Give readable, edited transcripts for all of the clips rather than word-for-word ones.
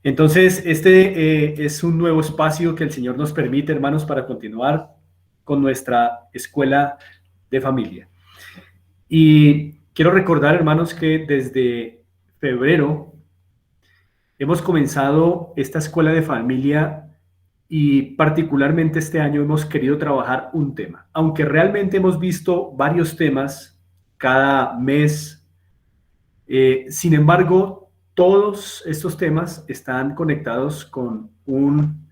Entonces, es un nuevo espacio que el Señor nos permite, hermanos, para continuar con nuestra escuela de familia. Y quiero recordar, hermanos, que desde febrero hemos comenzado esta escuela de familia y particularmente este año hemos querido trabajar un tema. Aunque realmente hemos visto varios temas cada mes, sin embargo, todos estos temas están conectados con un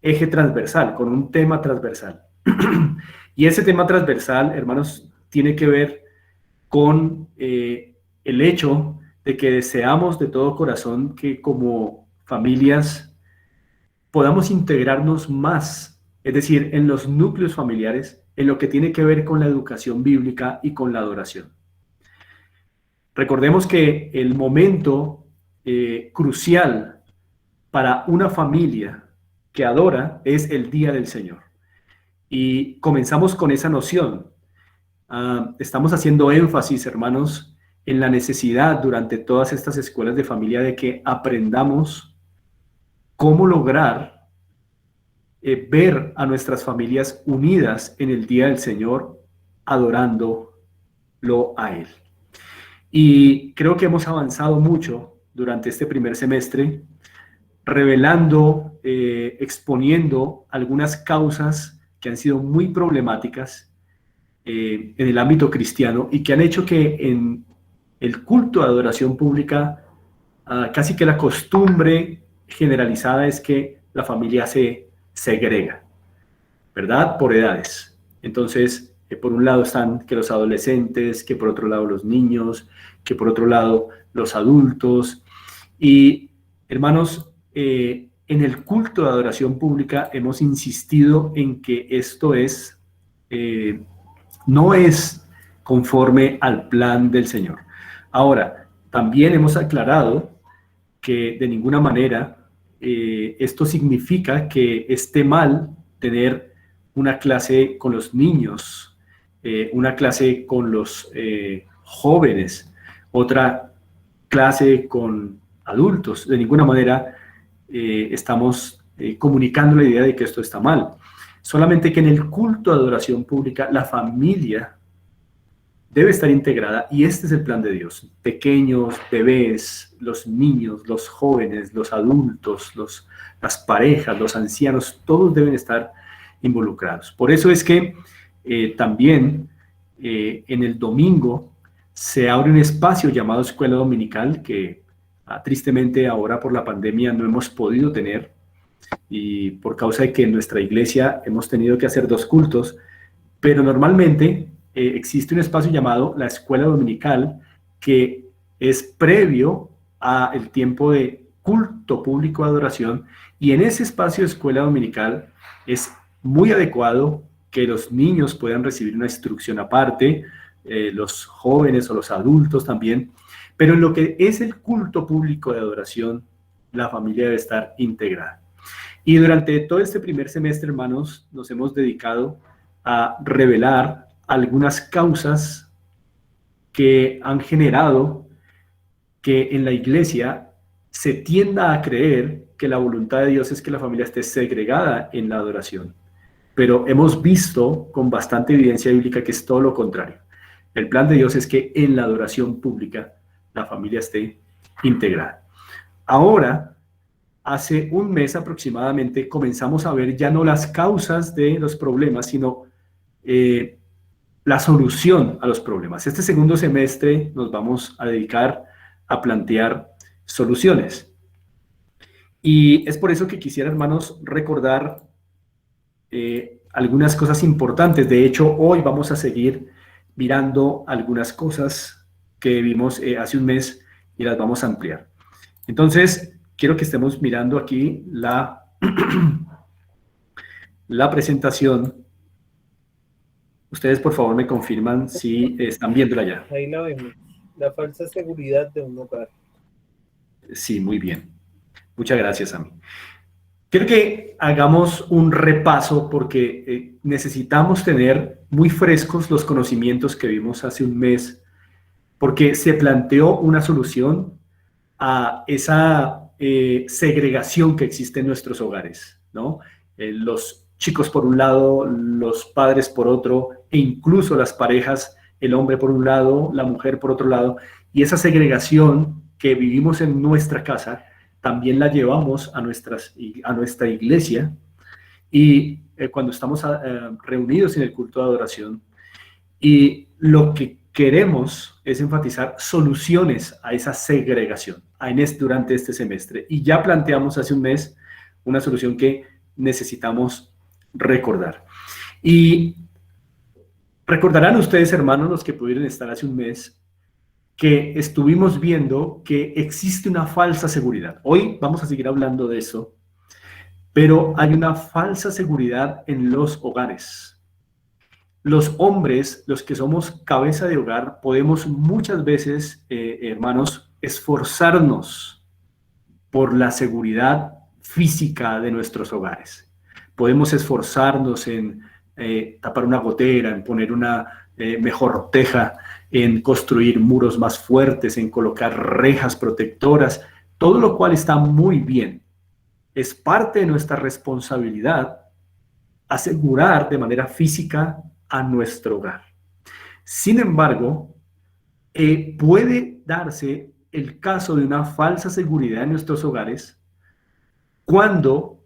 eje transversal, con un tema transversal. Y ese tema transversal, hermanos, tiene que ver con el hecho de que deseamos de todo corazón que como familias podamos integrarnos más, es decir, en los núcleos familiares, en lo que tiene que ver con la educación bíblica y con la adoración. Recordemos que el momento crucial para una familia que adora es el día del Señor. Y comenzamos con esa noción. Estamos haciendo énfasis, hermanos, en la necesidad durante todas estas escuelas de familia de que aprendamos cómo lograr ver a nuestras familias unidas en el día del Señor, adorándolo a Él. Y creo que hemos avanzado mucho durante este primer semestre, revelando, exponiendo algunas causas que han sido muy problemáticas en el ámbito cristiano y que han hecho que en el culto de adoración pública, casi que la costumbre generalizada es que la familia se segrega, ¿verdad? Por edades. Entonces, por un lado están que los adolescentes, que por otro lado los niños, que por otro lado los adultos. Y, hermanos, en el culto de adoración pública hemos insistido en que esto no es conforme al plan del Señor. Ahora, también hemos aclarado que de ninguna manera esto significa que esté mal tener una clase con los niños, una clase con los jóvenes, otra clase con adultos. De ninguna manera estamos comunicando la idea de que esto está mal. Solamente que en el culto de adoración pública la familia debe estar integrada y este es el plan de Dios. Pequeños, bebés, los niños, los jóvenes, los adultos, las parejas, los ancianos, todos deben estar involucrados. Por eso es que también en el domingo se abre un espacio llamado Escuela Dominical que tristemente ahora por la pandemia no hemos podido tener y por causa de que en nuestra iglesia hemos tenido que hacer 2 cultos, pero normalmente existe un espacio llamado la Escuela Dominical que es previo al tiempo de culto público de adoración y en ese espacio de Escuela Dominical es muy adecuado que los niños puedan recibir una instrucción aparte, los jóvenes o los adultos también, pero en lo que es el culto público de adoración, la familia debe estar integrada. Y durante todo este primer semestre, hermanos, nos hemos dedicado a revelar algunas causas que han generado que en la iglesia se tienda a creer que la voluntad de Dios es que la familia esté segregada en la adoración. Pero hemos visto con bastante evidencia bíblica que es todo lo contrario. El plan de Dios es que en la adoración pública la familia esté integrada. Ahora, hace un mes aproximadamente, comenzamos a ver ya no las causas de los problemas, sino la solución a los problemas. Este segundo semestre nos vamos a dedicar a plantear soluciones. Y es por eso que quisiera, hermanos, recordar algunas cosas importantes. De hecho, hoy vamos a seguir mirando algunas cosas que vimos hace un mes y las vamos a ampliar. Entonces, quiero que estemos mirando aquí la presentación. Ustedes, por favor, me confirman si están viéndola ya. Ahí la vemos. La falsa seguridad de un hogar. Sí, muy bien. Muchas gracias, Ami. Quiero que hagamos un repaso porque necesitamos tener muy frescos los conocimientos que vimos hace un mes, porque se planteó una solución a esa segregación que existe en nuestros hogares, ¿no? Los chicos por un lado, los padres por otro, e incluso las parejas, el hombre por un lado, la mujer por otro lado, y esa segregación que vivimos en nuestra casa, también la llevamos a nuestra iglesia, y cuando estamos reunidos en el culto de adoración, y lo que queremos es enfatizar soluciones a esa segregación durante este semestre. Y ya planteamos hace un mes una solución que necesitamos recordar. Y recordarán ustedes, hermanos, los que pudieron estar hace un mes, que estuvimos viendo que existe una falsa seguridad. Hoy vamos a seguir hablando de eso, pero hay una falsa seguridad en los hogares. Los hombres, los que somos cabeza de hogar, podemos muchas veces, hermanos, esforzarnos por la seguridad física de nuestros hogares. Podemos esforzarnos en tapar una gotera, en poner una mejor teja, en construir muros más fuertes, en colocar rejas protectoras, todo lo cual está muy bien. Es parte de nuestra responsabilidad asegurar de manera física a nuestro hogar. Sin embargo, puede darse el caso de una falsa seguridad en nuestros hogares cuando,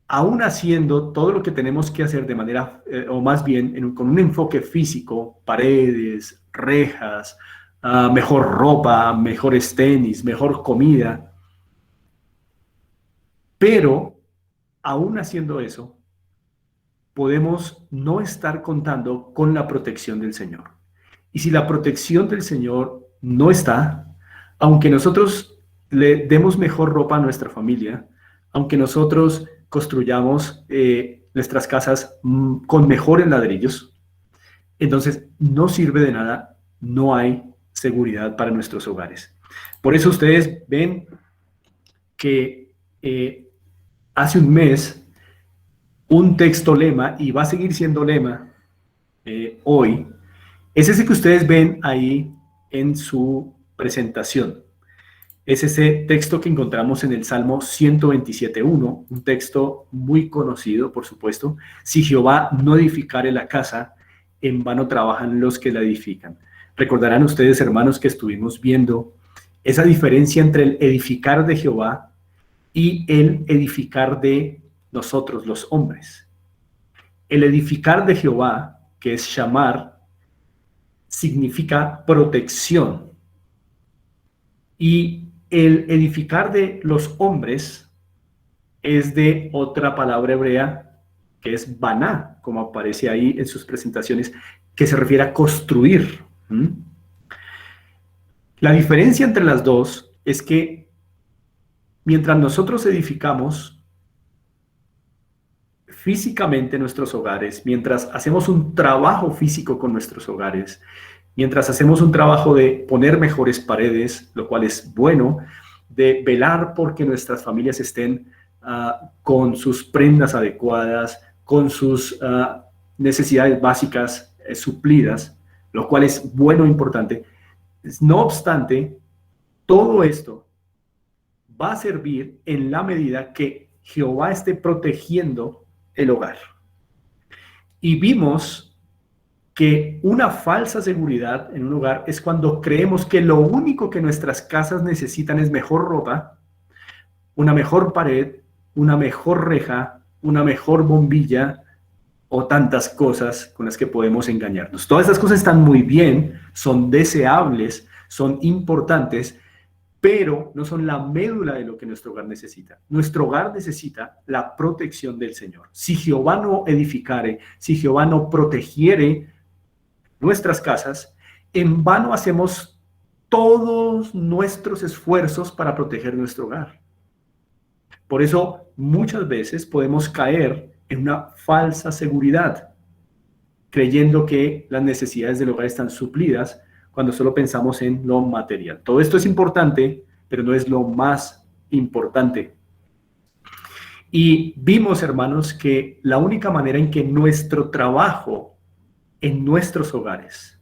aún haciendo todo lo que tenemos que hacer de manera, o más bien con un enfoque físico, paredes, rejas, mejor ropa, mejores tenis, mejor comida, pero aún haciendo eso, podemos no estar contando con la protección del Señor. Y si la protección del Señor no está, aunque nosotros le demos mejor ropa a nuestra familia, aunque nosotros construyamos nuestras casas con mejores ladrillos, entonces no sirve de nada, no hay seguridad para nuestros hogares. Por eso ustedes ven que hace un mes un texto lema, y va a seguir siendo lema hoy, es ese que ustedes ven ahí en su presentación. Es ese texto que encontramos en el Salmo 127.1, un texto muy conocido, por supuesto. Si Jehová no edificare la casa, en vano trabajan los que la edifican. Recordarán ustedes, hermanos, que estuvimos viendo esa diferencia entre el edificar de Jehová y el edificar de nosotros, los hombres. El edificar de Jehová, que es shamar, significa protección. Y el edificar de los hombres es de otra palabra hebrea que es baná, como aparece ahí en sus presentaciones, que se refiere a construir. La diferencia entre las dos es que mientras nosotros edificamos físicamente nuestros hogares, mientras hacemos un trabajo físico con nuestros hogares, mientras hacemos un trabajo de poner mejores paredes, lo cual es bueno, de velar porque nuestras familias estén con sus prendas adecuadas, con sus necesidades básicas suplidas, lo cual es bueno e importante. No obstante, todo esto va a servir en la medida que Jehová esté protegiendo el hogar. Y vimos que una falsa seguridad en un hogar es cuando creemos que lo único que nuestras casas necesitan es mejor ropa, una mejor pared, una mejor reja, una mejor bombilla o tantas cosas con las que podemos engañarnos. Todas estas cosas están muy bien, son deseables, son importantes, pero no son la médula de lo que nuestro hogar necesita. Nuestro hogar necesita la protección del Señor. Si Jehová no edificare, si Jehová no protegiere nuestras casas, en vano hacemos todos nuestros esfuerzos para proteger nuestro hogar. Por eso muchas veces podemos caer en una falsa seguridad, creyendo que las necesidades del hogar están suplidas cuando solo pensamos en lo material. Todo esto es importante, pero no es lo más importante. Y vimos, hermanos, que la única manera en que nuestro trabajo en nuestros hogares,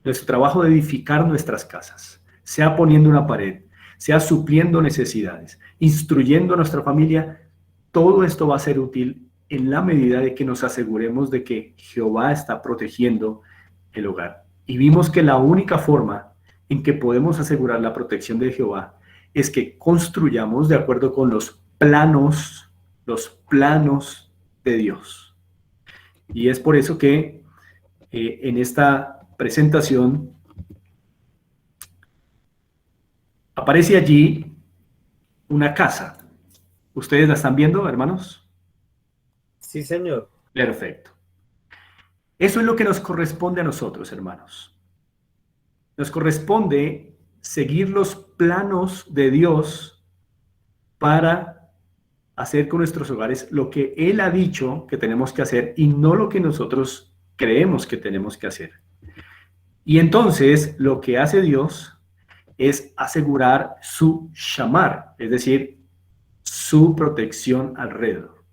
nuestro trabajo de edificar nuestras casas, sea poniendo una pared, sea supliendo necesidades, instruyendo a nuestra familia, todo esto va a ser útil en la medida de que nos aseguremos de que Jehová está protegiendo el hogar. Y vimos que la única forma en que podemos asegurar la protección de Jehová es que construyamos de acuerdo con los planos de Dios. Y es por eso que en esta presentación aparece allí una casa. ¿Ustedes la están viendo, hermanos? Sí, señor. Perfecto. Eso es lo que nos corresponde a nosotros, hermanos. Nos corresponde seguir los planos de Dios para hacer con nuestros hogares lo que Él ha dicho que tenemos que hacer y no lo que nosotros creemos que tenemos que hacer. Y entonces lo que hace Dios es asegurar su shamar, es decir, su protección alrededor.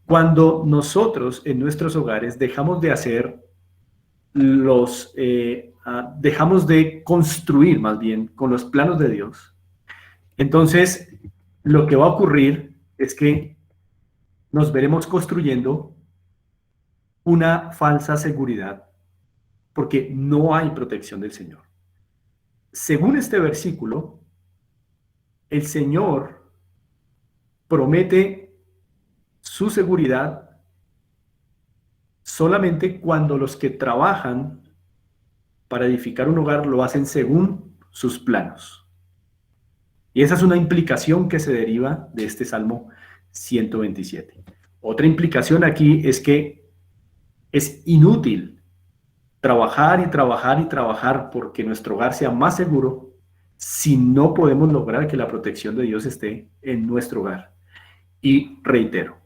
Cuando nosotros en nuestros hogares dejamos de hacer dejamos de construir más bien con los planos de Dios, entonces lo que va a ocurrir es que nos veremos construyendo una falsa seguridad porque no hay protección del Señor. Según este versículo, el Señor promete su seguridad solamente cuando los que trabajan para edificar un hogar lo hacen según sus planos. Y esa es una implicación que se deriva de este Salmo 127. Otra implicación aquí es que es inútil trabajar y trabajar y trabajar porque nuestro hogar sea más seguro si no podemos lograr que la protección de Dios esté en nuestro hogar. Y reitero,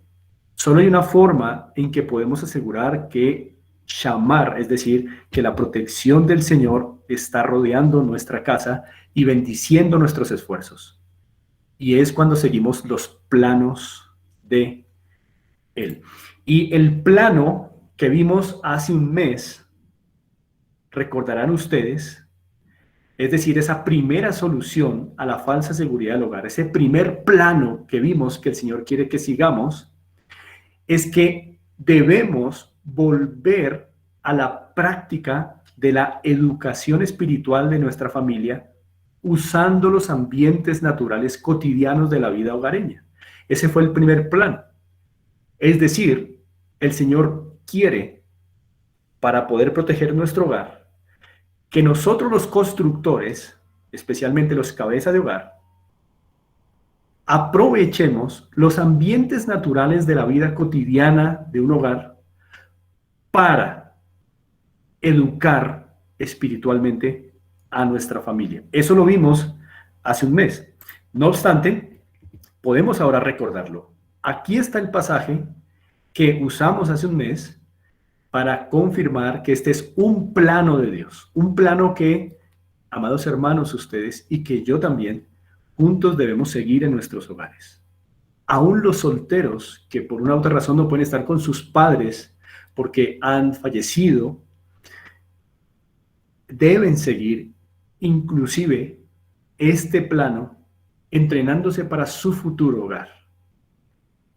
solo hay una forma en que podemos asegurar que shamar, es decir, que la protección del Señor está rodeando nuestra casa y bendiciendo nuestros esfuerzos. Y es cuando seguimos los planos de Él. Y el plano que vimos hace un mes, recordarán ustedes, es decir, esa primera solución a la falsa seguridad del hogar, ese primer plano que vimos que el Señor quiere que sigamos, es que debemos volver a la práctica de la educación espiritual de nuestra familia usando los ambientes naturales cotidianos de la vida hogareña. Ese fue el primer plan. Es decir, el Señor quiere, para poder proteger nuestro hogar, que nosotros los constructores, especialmente los cabezas de hogar, aprovechemos los ambientes naturales de la vida cotidiana de un hogar para educar espiritualmente a nuestra familia. Eso lo vimos hace un mes. No obstante, podemos ahora recordarlo. Aquí está el pasaje que usamos hace un mes para confirmar que este es un plano de Dios, un plano que, amados hermanos, ustedes y que yo también, juntos debemos seguir en nuestros hogares. Aún los solteros que por una u otra razón no pueden estar con sus padres porque han fallecido, deben seguir inclusive este plano entrenándose para su futuro hogar.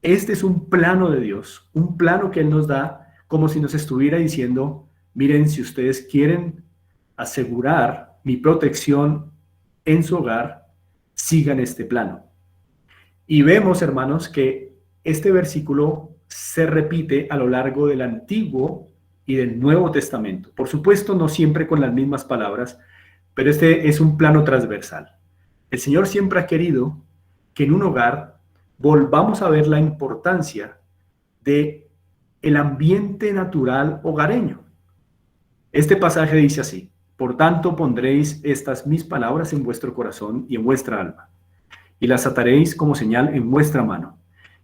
Este es un plano de Dios, un plano que Él nos da como si nos estuviera diciendo, miren, si ustedes quieren asegurar mi protección en su hogar, sigan este plano. Y vemos, hermanos, que este versículo se repite a lo largo del Antiguo y del Nuevo Testamento. Por supuesto, no siempre con las mismas palabras, pero este es un plano transversal. El Señor siempre ha querido que en un hogar volvamos a ver la importancia de el ambiente natural hogareño. Este pasaje dice así: por tanto pondréis estas mis palabras en vuestro corazón y en vuestra alma, y las ataréis como señal en vuestra mano,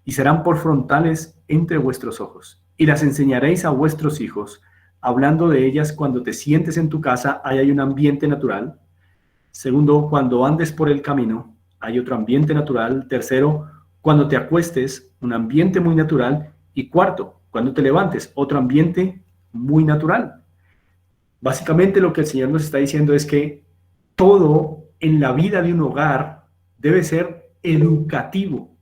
y serán por frontales entre vuestros ojos, y las enseñaréis a vuestros hijos, hablando de ellas cuando te sientes en tu casa, ahí hay un ambiente natural. Segundo, cuando andes por el camino, hay otro ambiente natural. Tercero, cuando te acuestes, un ambiente muy natural. Y cuarto, cuando te levantes, otro ambiente muy natural. Básicamente lo que el Señor nos está diciendo es que todo en la vida de un hogar debe ser educativo,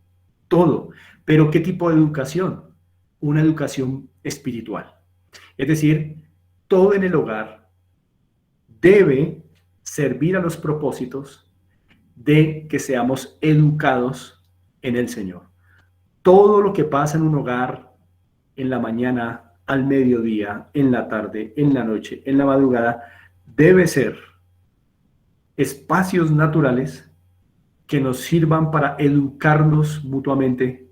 todo. Pero ¿qué tipo de educación? Una educación espiritual. Es decir, todo en el hogar debe servir a los propósitos de que seamos educados en el Señor. Todo lo que pasa en un hogar, en la mañana, al mediodía, en la tarde, en la noche, en la madrugada, debe ser espacios naturales que nos sirvan para educarnos mutuamente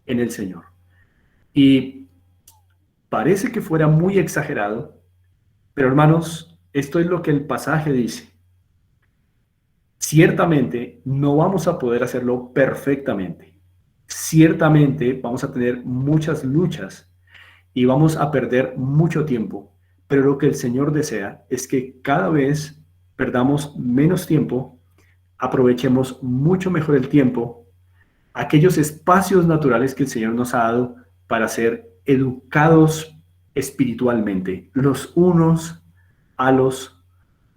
en el Señor. Y parece que fuera muy exagerado, pero hermanos, esto es lo que el pasaje dice. Ciertamente no vamos a poder hacerlo perfectamente. Ciertamente vamos a tener muchas luchas y vamos a perder mucho tiempo, pero lo que el Señor desea es que cada vez perdamos menos tiempo, aprovechemos mucho mejor el tiempo, aquellos espacios naturales que el Señor nos ha dado para ser educados espiritualmente, los unos a los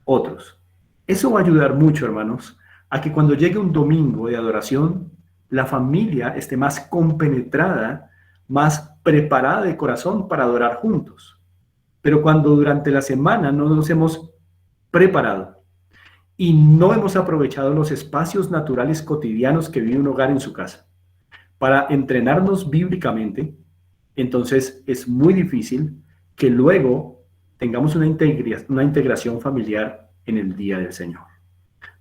otros. Eso va a ayudar mucho, hermanos, a que cuando llegue un domingo de adoración, la familia esté más compenetrada, más preparada de corazón para adorar juntos. Pero cuando durante la semana no nos hemos preparado y no hemos aprovechado los espacios naturales cotidianos que vive un hogar en su casa para entrenarnos bíblicamente, entonces es muy difícil que luego tengamos una integración familiar en el día del Señor.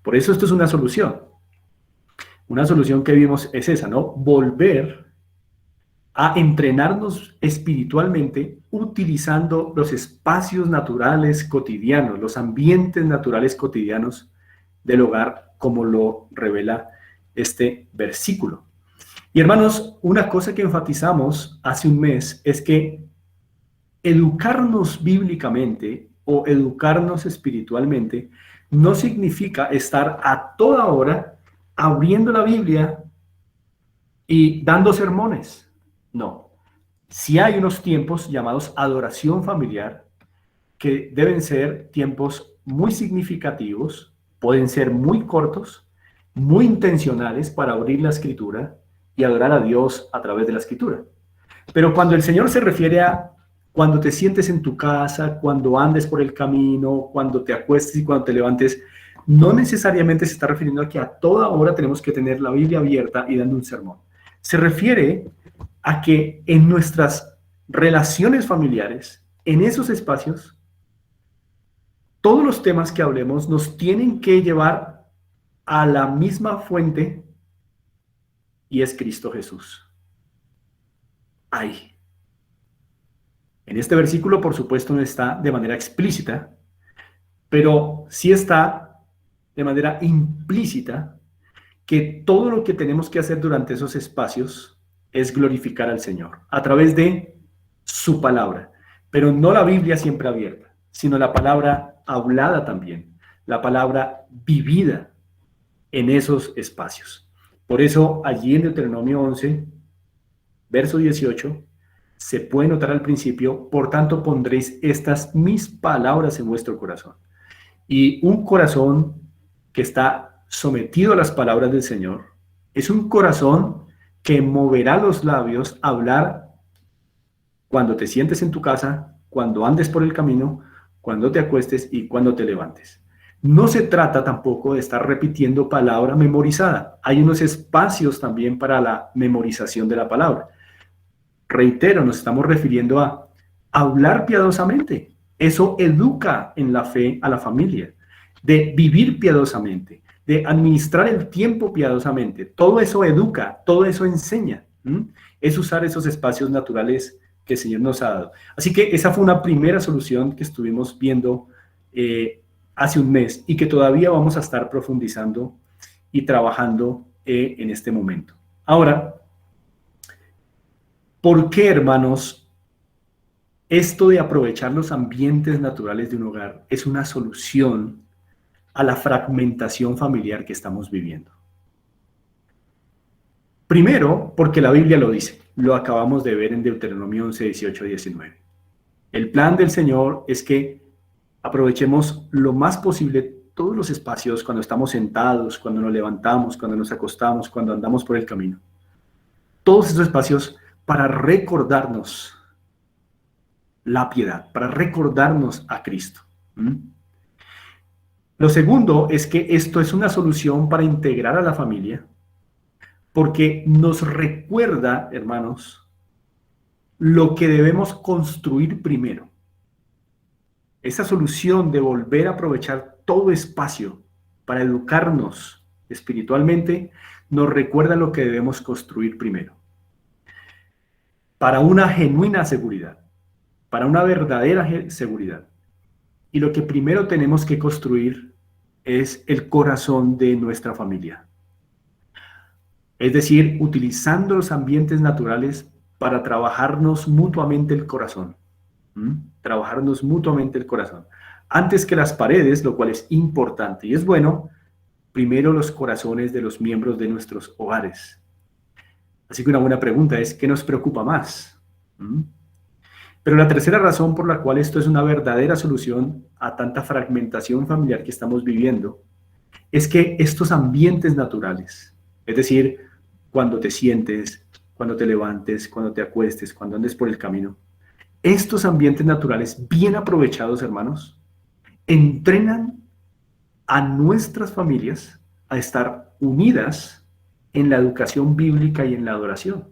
Por eso esto es una solución. Una solución que vimos es esa, ¿no? Volver a entrenarnos espiritualmente utilizando los espacios naturales cotidianos, los ambientes naturales cotidianos del hogar, como lo revela este versículo. Y hermanos, una cosa que enfatizamos hace un mes es que educarnos bíblicamente o educarnos espiritualmente no significa estar a toda hora abriendo la Biblia y dando sermones. No. Sí hay unos tiempos llamados adoración familiar que deben ser tiempos muy significativos, pueden ser muy cortos, muy intencionales para abrir la Escritura y adorar a Dios a través de la Escritura. Pero cuando el Señor se refiere a cuando te sientes en tu casa, cuando andes por el camino, cuando te acuestes y cuando te levantes, no necesariamente se está refiriendo a que a toda hora tenemos que tener la Biblia abierta y dando un sermón. Se refiere a que en nuestras relaciones familiares, en esos espacios, todos los temas que hablemos nos tienen que llevar a la misma fuente y es Cristo Jesús. Ahí. En este versículo, por supuesto, no está de manera explícita, pero sí está de manera implícita que todo lo que tenemos que hacer durante esos espacios es glorificar al Señor a través de su palabra, pero no la Biblia siempre abierta, sino la palabra hablada también, la palabra vivida en esos espacios. Por eso allí en Deuteronomio 11, verso 18, se puede notar al principio, por tanto pondréis estas mis palabras en vuestro corazón. Y un corazón que está sometido a las palabras del Señor es un corazón que moverá los labios a hablar cuando te sientes en tu casa, cuando andes por el camino, cuando te acuestes y cuando te levantes. No se trata tampoco de estar repitiendo palabra memorizada. Hay unos espacios también para la memorización de la palabra. Reitero, nos estamos refiriendo a hablar piadosamente. Eso educa en la fe a la familia, de vivir piadosamente, de administrar el tiempo piadosamente. Todo eso educa, todo eso enseña. Es usar esos espacios naturales que el Señor nos ha dado. Así que esa fue una primera solución que estuvimos viendo hace un mes y que todavía vamos a estar profundizando y trabajando en este momento. Ahora, ¿por qué, hermanos, esto de aprovechar los ambientes naturales de un hogar es una solución a la fragmentación familiar que estamos viviendo? Primero, porque la Biblia lo dice, lo acabamos de ver en Deuteronomio 11, 18, 19. El plan del Señor es que aprovechemos lo más posible todos los espacios, cuando estamos sentados, cuando nos levantamos, cuando nos acostamos, cuando andamos por el camino. Todos esos espacios para recordarnos la piedad, para recordarnos a Cristo. Lo segundo es que esto es una solución para integrar a la familia, porque nos recuerda, hermanos, lo que debemos construir primero. Esa solución de volver a aprovechar todo espacio para educarnos espiritualmente nos recuerda lo que debemos construir primero. Para una genuina seguridad, para una verdadera seguridad. Y lo que primero tenemos que construir es el corazón de nuestra familia. Es decir, utilizando los ambientes naturales para trabajarnos mutuamente el corazón. Trabajarnos mutuamente el corazón. Antes que las paredes, lo cual es importante y es bueno, primero los corazones de los miembros de nuestros hogares. Así que una buena pregunta es, ¿qué nos preocupa más? Pero la tercera razón por la cual esto es una verdadera solución a tanta fragmentación familiar que estamos viviendo es que estos ambientes naturales, es decir, cuando te sientes, cuando te levantes, cuando te acuestes, cuando andes por el camino, estos ambientes naturales bien aprovechados, hermanos, entrenan a nuestras familias a estar unidas en la educación bíblica y en la adoración.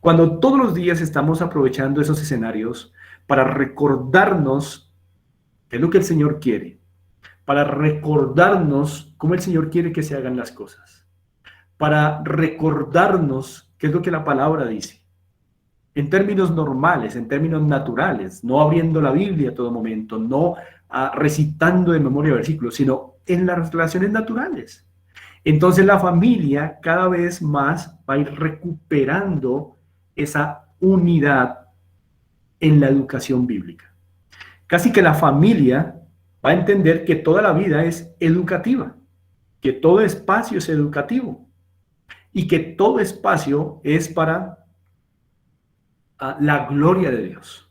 Cuando todos los días estamos aprovechando esos escenarios para recordarnos qué es lo que el Señor quiere, para recordarnos cómo el Señor quiere que se hagan las cosas, para recordarnos qué es lo que la palabra dice, en términos normales, en términos naturales, no abriendo la Biblia a todo momento, no recitando de memoria versículos, sino en las relaciones naturales. Entonces la familia cada vez más va a ir recuperando esa unidad en la educación bíblica. Casi que la familia va a entender que toda la vida es educativa, que todo espacio es educativo y que todo espacio es para la gloria de Dios.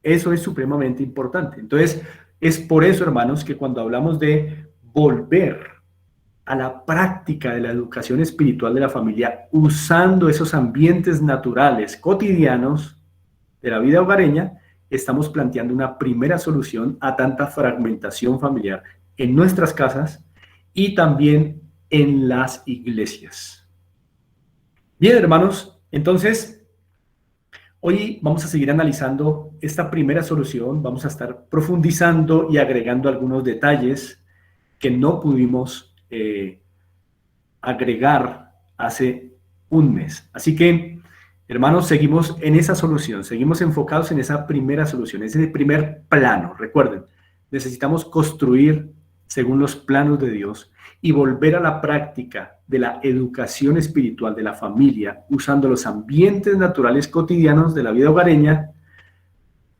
Eso es supremamente importante. Entonces, es por eso, hermanos, que cuando hablamos de volver a la práctica de la educación espiritual de la familia, usando esos ambientes naturales cotidianos de la vida hogareña, estamos planteando una primera solución a tanta fragmentación familiar en nuestras casas y también en las iglesias. Bien, hermanos, entonces hoy vamos a seguir analizando esta primera solución, vamos a estar profundizando y agregando algunos detalles que no pudimos agregar hace un mes. Así que, hermanos, seguimos en esa solución, seguimos enfocados en esa primera solución, ese primer plano. Recuerden, necesitamos construir según los planos de Dios y volver a la práctica de la educación espiritual de la familia, usando los ambientes naturales cotidianos de la vida hogareña,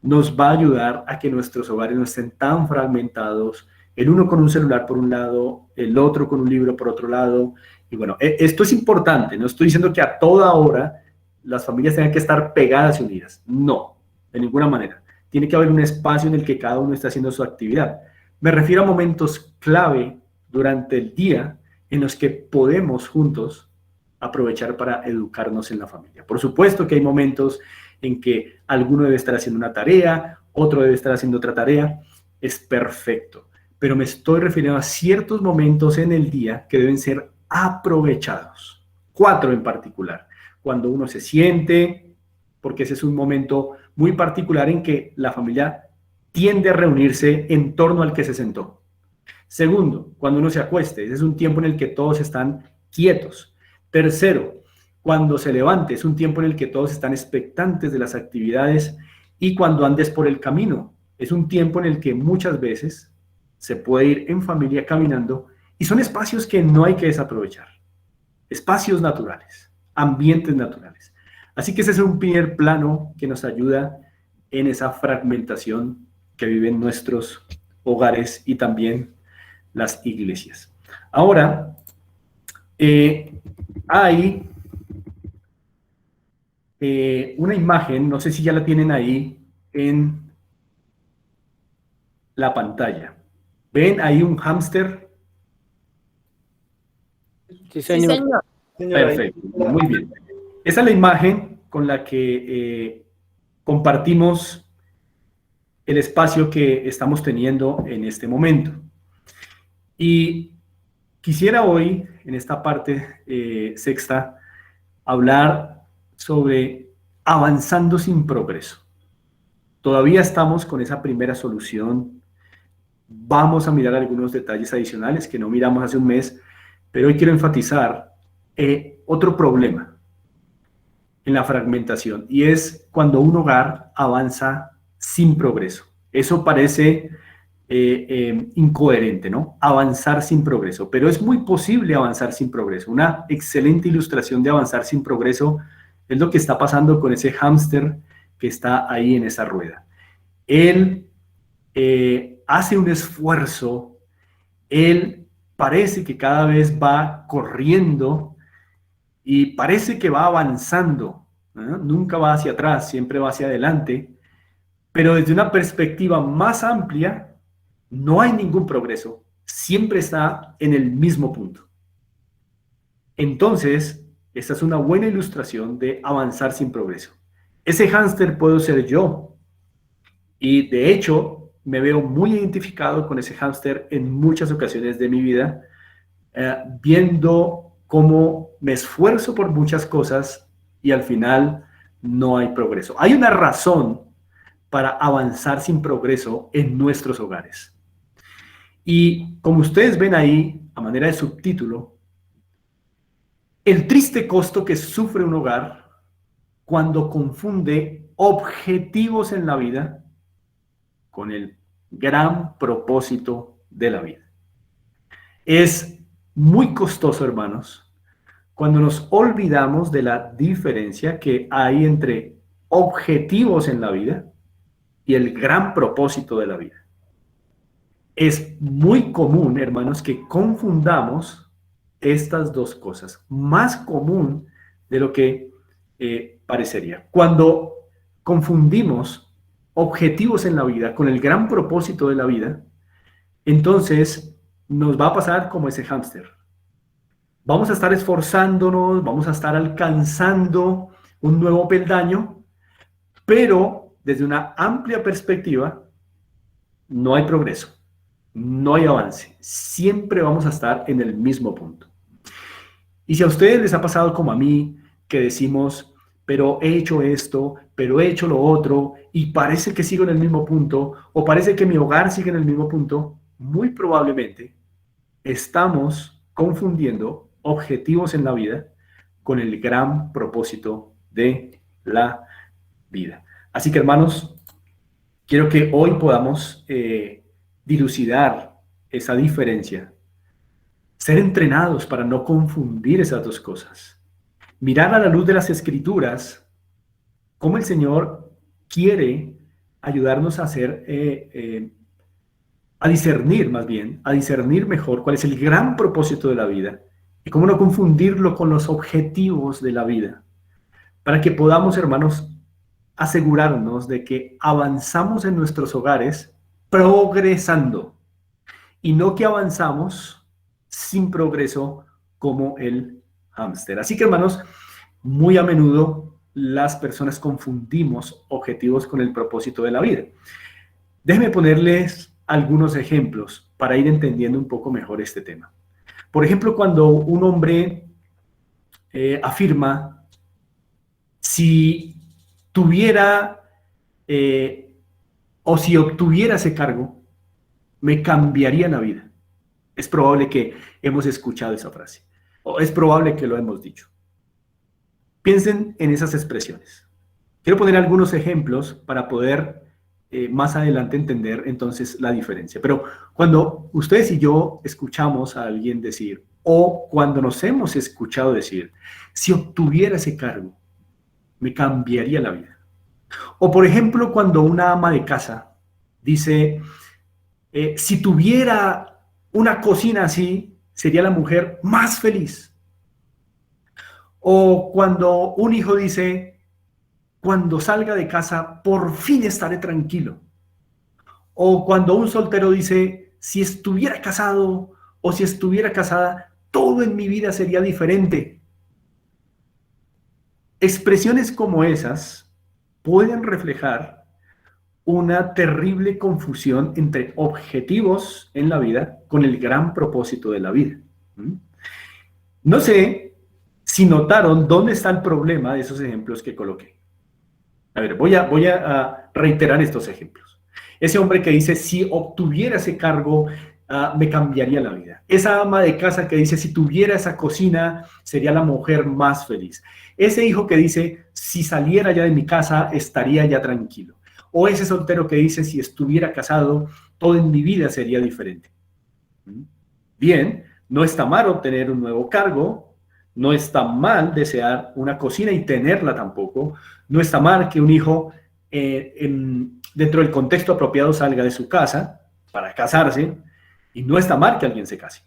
nos va a ayudar a que nuestros hogares no estén tan fragmentados, el uno con un celular por un lado, el otro con un libro por otro lado. Y bueno, esto es importante, no estoy diciendo que a toda hora las familias tengan que estar pegadas y unidas, no, de ninguna manera. Tiene que haber un espacio en el que cada uno está haciendo su actividad. Me refiero a momentos clave durante el día en los que podemos juntos aprovechar para educarnos en la familia. Por supuesto que hay momentos en que alguno debe estar haciendo una tarea, otro debe estar haciendo otra tarea, es perfecto. Pero me estoy refiriendo a ciertos momentos en el día que deben ser aprovechados. 4 en particular. Cuando uno se siente, porque ese es un momento muy particular en que la familia tiende a reunirse en torno al que se sentó. Segundo, cuando uno se acueste, ese es un tiempo en el que todos están quietos. Tercero, cuando se levante, es un tiempo en el que todos están expectantes de las actividades. Y cuando andes por el camino, es un tiempo en el que muchas veces se puede ir en familia caminando y son espacios que no hay que desaprovechar. Espacios naturales, ambientes naturales. Así que ese es un primer plano que nos ayuda en esa fragmentación que viven nuestros hogares y también las iglesias. Ahora, hay una imagen, no sé si ya la tienen ahí en la pantalla. ¿Ven ahí un hámster? Sí, señor. Perfecto, muy bien. Esa es la imagen con la que compartimos el espacio que estamos teniendo en este momento. Y quisiera hoy, en esta parte sexta, hablar sobre avanzando sin progreso. Todavía estamos con esa primera solución. Vamos a mirar algunos detalles adicionales que no miramos hace un mes, pero hoy quiero enfatizar otro problema en la fragmentación, y es cuando un hogar avanza sin progreso. Eso parece incoherente, ¿no? Avanzar sin progreso, pero es muy posible avanzar sin progreso. Una excelente ilustración de avanzar sin progreso es lo que está pasando con ese hámster que está ahí en esa rueda. Él hace un esfuerzo, él parece que cada vez va corriendo y parece que va avanzando, ¿no? Nunca va hacia atrás, siempre va hacia adelante, pero desde una perspectiva más amplia, no hay ningún progreso, siempre está en el mismo punto. Entonces, esta es una buena ilustración de avanzar sin progreso. Ese hámster puedo ser yo, y de hecho me veo muy identificado con ese hámster en muchas ocasiones de mi vida, viendo cómo me esfuerzo por muchas cosas y al final no hay progreso. Hay una razón para avanzar sin progreso en nuestros hogares. Y como ustedes ven ahí, a manera de subtítulo, el triste costo que sufre un hogar cuando confunde objetivos en la vida con el gran propósito de la vida. Es muy costoso, hermanos, cuando nos olvidamos de la diferencia que hay entre objetivos en la vida y el gran propósito de la vida. Es muy común, hermanos, que confundamos estas dos cosas, más común de lo que parecería. Cuando confundimos objetivos en la vida con el gran propósito de la vida, entonces nos va a pasar como ese hámster. Vamos a estar esforzándonos, vamos a estar alcanzando un nuevo peldaño, pero desde una amplia perspectiva no hay progreso, no hay avance. Siempre vamos a estar en el mismo punto. Y si a ustedes les ha pasado como a mí, que decimos, pero he hecho esto, pero he hecho lo otro, y parece que sigo en el mismo punto, o parece que mi hogar sigue en el mismo punto, muy probablemente estamos confundiendo objetivos en la vida con el gran propósito de la vida. Así que, hermanos, quiero que hoy podamos dilucidar esa diferencia, ser entrenados para no confundir esas dos cosas, mirar a la luz de las Escrituras cómo el Señor quiere ayudarnos a hacer a discernir más bien, a discernir mejor cuál es el gran propósito de la vida y cómo no confundirlo con los objetivos de la vida, para que podamos, hermanos, asegurarnos de que avanzamos en nuestros hogares progresando y no que avanzamos sin progreso como el hámster. Así que, hermanos, muy a menudo las personas confundimos objetivos con el propósito de la vida. Déjenme ponerles algunos ejemplos para ir entendiendo un poco mejor este tema. Por ejemplo, cuando un hombre afirma, si tuviera o si obtuviera ese cargo, me cambiaría la vida. Es probable que hemos escuchado esa frase, o es probable que lo hemos dicho. Piensen en esas expresiones. Quiero poner algunos ejemplos para poder más adelante entender entonces la diferencia. Pero cuando ustedes y yo escuchamos a alguien decir, o cuando nos hemos escuchado decir, si obtuviera ese cargo, me cambiaría la vida. O por ejemplo, cuando una ama de casa dice, si tuviera una cocina así, sería la mujer más feliz. O cuando un hijo dice, cuando salga de casa, por fin estaré tranquilo. O cuando un soltero dice, si estuviera casado o si estuviera casada, todo en mi vida sería diferente. Expresiones como esas pueden reflejar una terrible confusión entre objetivos en la vida con el gran propósito de la vida. No sé si notaron dónde está el problema de esos ejemplos que coloqué. A ver, voy a reiterar estos ejemplos. Ese hombre que dice, si obtuviera ese cargo, me cambiaría la vida. Esa ama de casa que dice, si tuviera esa cocina, sería la mujer más feliz. Ese hijo que dice, si saliera ya de mi casa, estaría ya tranquilo. O ese soltero que dice, si estuviera casado, todo en mi vida sería diferente. Bien, no está mal obtener un nuevo cargo, no está mal desear una cocina y tenerla tampoco, no está mal que un hijo dentro del contexto apropiado salga de su casa para casarse, y no está mal que alguien se case.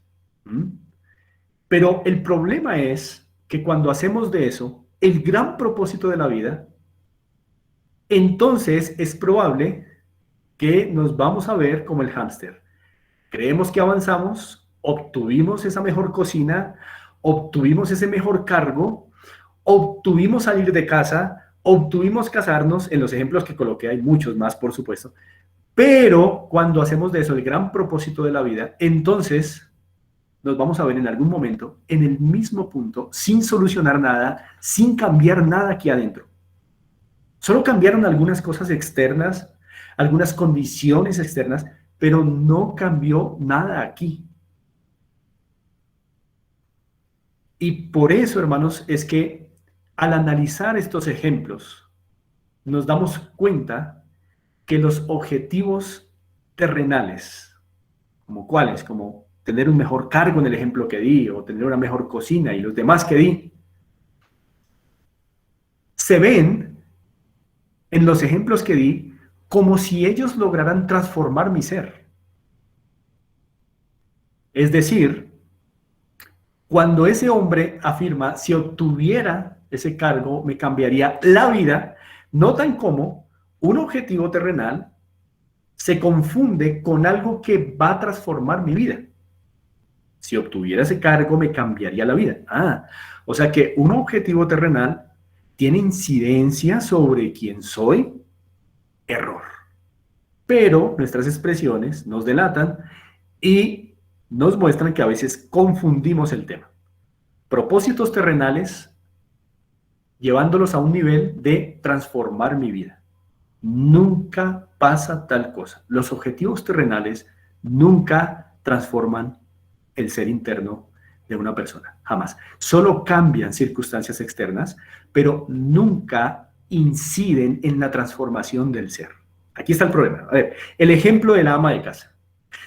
Pero el problema es que cuando hacemos de eso el gran propósito de la vida, entonces es probable que nos vamos a ver como el hámster. Creemos que avanzamos, obtuvimos esa mejor cocina, obtuvimos ese mejor cargo, obtuvimos salir de casa, obtuvimos casarnos. En los ejemplos que coloqué hay muchos más, por supuesto. Pero cuando hacemos de eso el gran propósito de la vida, entonces nos vamos a ver en algún momento en el mismo punto, sin solucionar nada, sin cambiar nada aquí adentro. Solo cambiaron algunas cosas externas, algunas condiciones externas, pero no cambió nada aquí. Y por eso, hermanos, es que al analizar estos ejemplos, nos damos cuenta que los objetivos terrenales, como cuáles, como tener un mejor cargo en el ejemplo que di, o tener una mejor cocina y los demás que di, se ven en los ejemplos que di como si ellos lograran transformar mi ser. Es decir, cuando ese hombre afirma, si obtuviera ese cargo, me cambiaría la vida, notan cómo un objetivo terrenal se confunde con algo que va a transformar mi vida. Si obtuviera ese cargo, me cambiaría la vida. O sea que un objetivo terrenal tiene incidencia sobre quién soy. Error. Pero nuestras expresiones nos delatan y nos muestran que a veces confundimos el tema. Propósitos terrenales llevándolos a un nivel de transformar mi vida. Nunca pasa tal cosa. Los objetivos terrenales nunca transforman el ser interno de una persona, jamás. Solo cambian circunstancias externas, pero nunca inciden en la transformación del ser. Aquí está el problema. A ver, el ejemplo de la ama de casa.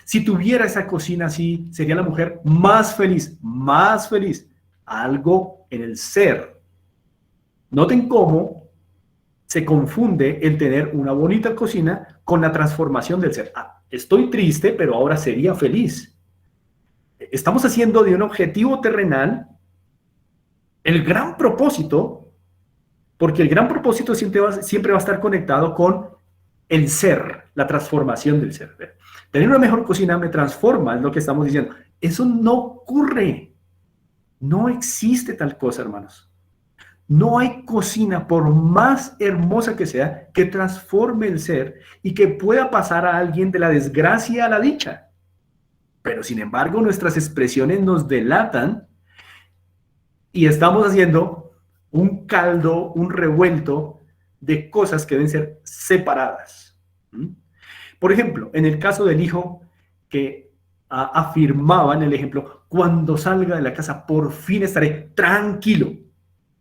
Si tuviera esa cocina así, sería la mujer más feliz, más feliz. Algo en el ser. Noten cómo se confunde el tener una bonita cocina con la transformación del ser. Estoy triste, pero ahora sería feliz. Estamos haciendo de un objetivo terrenal el gran propósito, porque el gran propósito siempre va a estar conectado con el ser, la transformación del ser. Tener una mejor cocina me transforma, es lo que estamos diciendo. Eso no ocurre. No existe tal cosa, hermanos. No hay cocina, por más hermosa que sea, que transforme el ser y que pueda pasar a alguien de la desgracia a la dicha. Pero sin embargo, nuestras expresiones nos delatan y estamos haciendo un caldo, un revuelto de cosas que deben ser separadas. Por ejemplo, en el caso del hijo que afirmaba en el ejemplo, cuando salga de la casa, por fin estaré tranquilo.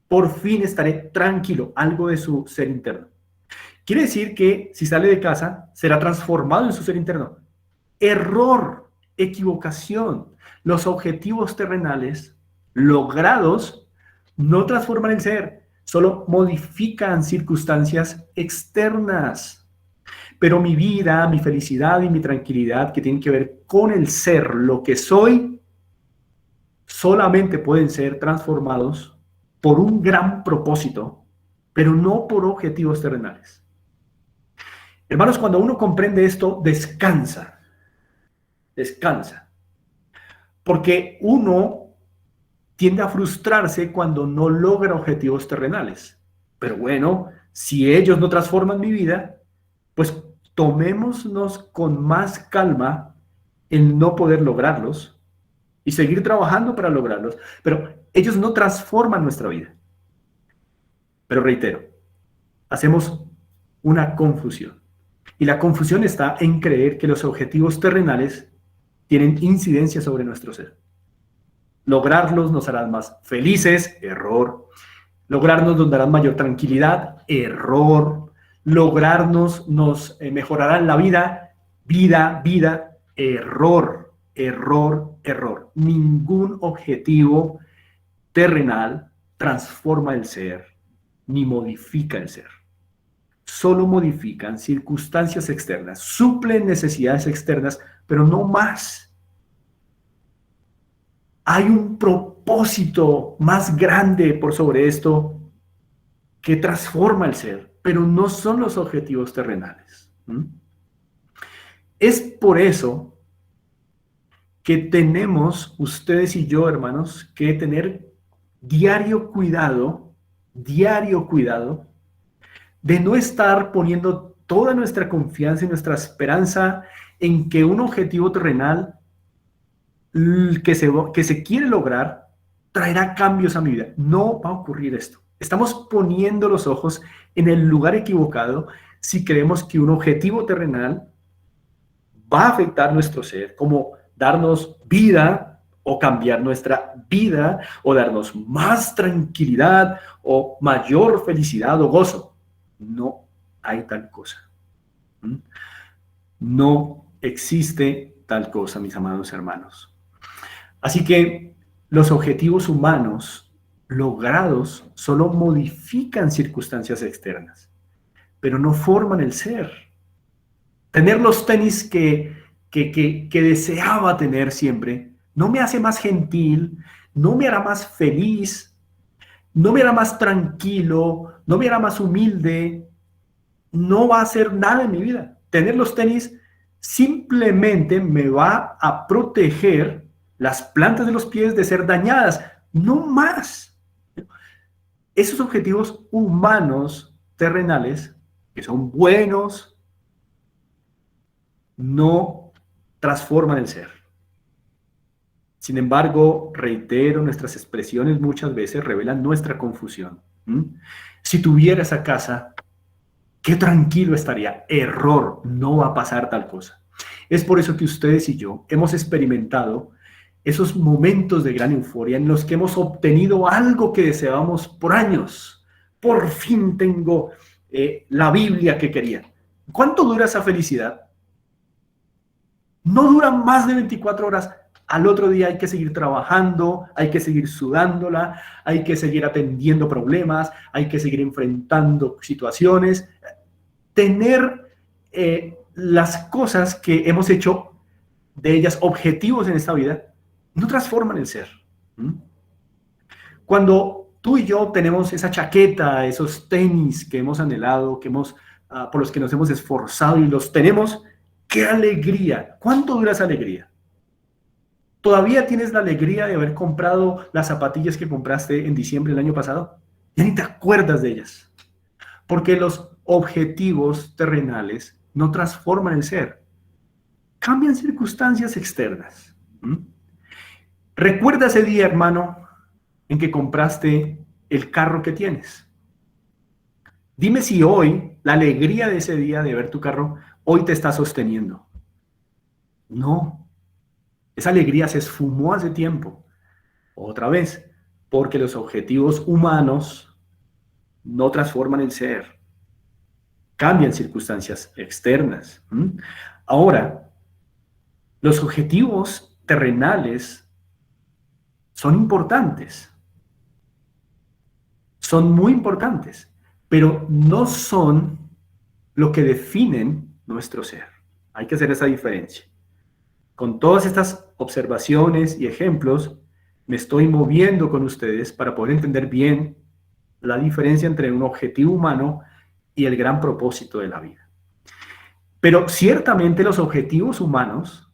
Por fin estaré tranquilo. Algo de su ser interno. Quiere decir que si sale de casa, será transformado en su ser interno. Error. Equivocación. Los objetivos terrenales logrados no transforman el ser, solo modifican circunstancias externas. Pero mi vida, mi felicidad y mi tranquilidad, que tienen que ver con el ser, lo que soy, solamente pueden ser transformados por un gran propósito, pero no por objetivos terrenales. Hermanos, cuando uno comprende esto, descansa. descansa. Porque uno tiende a frustrarse cuando no logra objetivos terrenales. Pero bueno, si ellos no transforman mi vida, pues tomémonos con más calma el no poder lograrlos y seguir trabajando para lograrlos. Pero ellos no transforman nuestra vida. Pero reitero, hacemos una confusión. Y la confusión está en creer que los objetivos terrenales tienen incidencia sobre nuestro ser. Lograrlos nos harán más felices, error. Lograrnos nos darán mayor tranquilidad, error. Lograrnos nos mejorarán la vida, error, error, error. Ningún objetivo terrenal transforma el ser, ni modifica el ser. Solo modifican circunstancias externas, suplen necesidades externas, pero no más. Hay un propósito más grande por sobre esto que transforma el ser, pero no son los objetivos terrenales. Es por eso que tenemos, ustedes y yo, hermanos, que tener diario cuidado de no estar poniendo toda nuestra confianza y nuestra esperanza en que un objetivo terrenal que se quiere lograr traerá cambios a mi vida. No va a ocurrir esto. Estamos poniendo los ojos en el lugar equivocado si creemos que un objetivo terrenal va a afectar nuestro ser, como darnos vida o cambiar nuestra vida o darnos más tranquilidad o mayor felicidad o gozo. No hay tal cosa. No existe tal cosa, mis amados hermanos. Así que los objetivos humanos logrados solo modifican circunstancias externas, pero no forman el ser. Tener los tenis que deseaba tener siempre no me hace más gentil, no me hará más feliz, no me hará más tranquilo, no me hará más humilde, no va a hacer nada en mi vida. Tener los tenis simplemente me va a proteger las plantas de los pies de ser dañadas, no más. Esos objetivos humanos terrenales, que son buenos, no transforman el ser. Sin embargo, reitero, nuestras expresiones muchas veces revelan nuestra confusión. Si tuviera esa casa, qué tranquilo estaría. Error, no va a pasar tal cosa. Es por eso que ustedes y yo hemos experimentado esos momentos de gran euforia en los que hemos obtenido algo que deseábamos por años. Por fin tengo la Biblia que quería. ¿Cuánto dura esa felicidad? No dura más de 24 horas. Al otro día hay que seguir trabajando, hay que seguir sudándola, hay que seguir atendiendo problemas, hay que seguir enfrentando situaciones. Tener las cosas que hemos hecho de ellas objetivos en esta vida no transforman el ser. Cuando tú y yo tenemos esa chaqueta, esos tenis que hemos anhelado, por los que nos hemos esforzado y los tenemos, ¡qué alegría! ¿Cuánto dura esa alegría? ¿Todavía tienes la alegría de haber comprado las zapatillas que compraste en diciembre del año pasado? Ya ni te acuerdas de ellas. Porque los objetivos terrenales no transforman el ser. Cambian circunstancias externas. ¿Recuerda ese día, hermano, en que compraste el carro que tienes? Dime si hoy, la alegría de ese día de ver tu carro, hoy te está sosteniendo. No. Esa alegría se esfumó hace tiempo. Otra vez, porque los objetivos humanos no transforman el ser. Cambian circunstancias externas. Ahora, los objetivos terrenales son importantes. Son muy importantes, pero no son lo que definen nuestro ser. Hay que hacer esa diferencia. Con todas estas observaciones y ejemplos, me estoy moviendo con ustedes para poder entender bien la diferencia entre un objetivo humano y el gran propósito de la vida. Pero ciertamente los objetivos humanos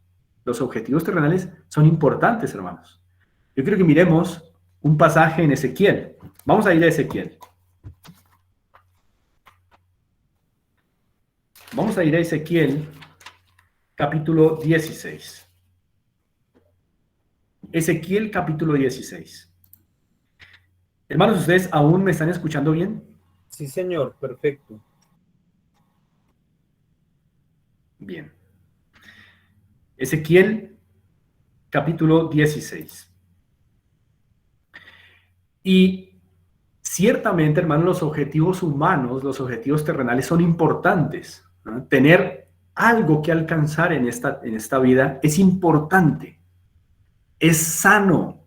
Los objetivos terrenales son importantes, hermanos. Yo quiero que miremos un pasaje en Ezequiel. Vamos a ir a Ezequiel. Vamos a ir a Ezequiel, capítulo 16. Ezequiel, capítulo 16. Hermanos, ¿ustedes aún me están escuchando bien? Sí, señor, perfecto. Bien. Ezequiel, capítulo 16. Y ciertamente, hermanos, los objetivos humanos, los objetivos terrenales son importantes, ¿no? Tener algo que alcanzar en esta vida es importante, es sano,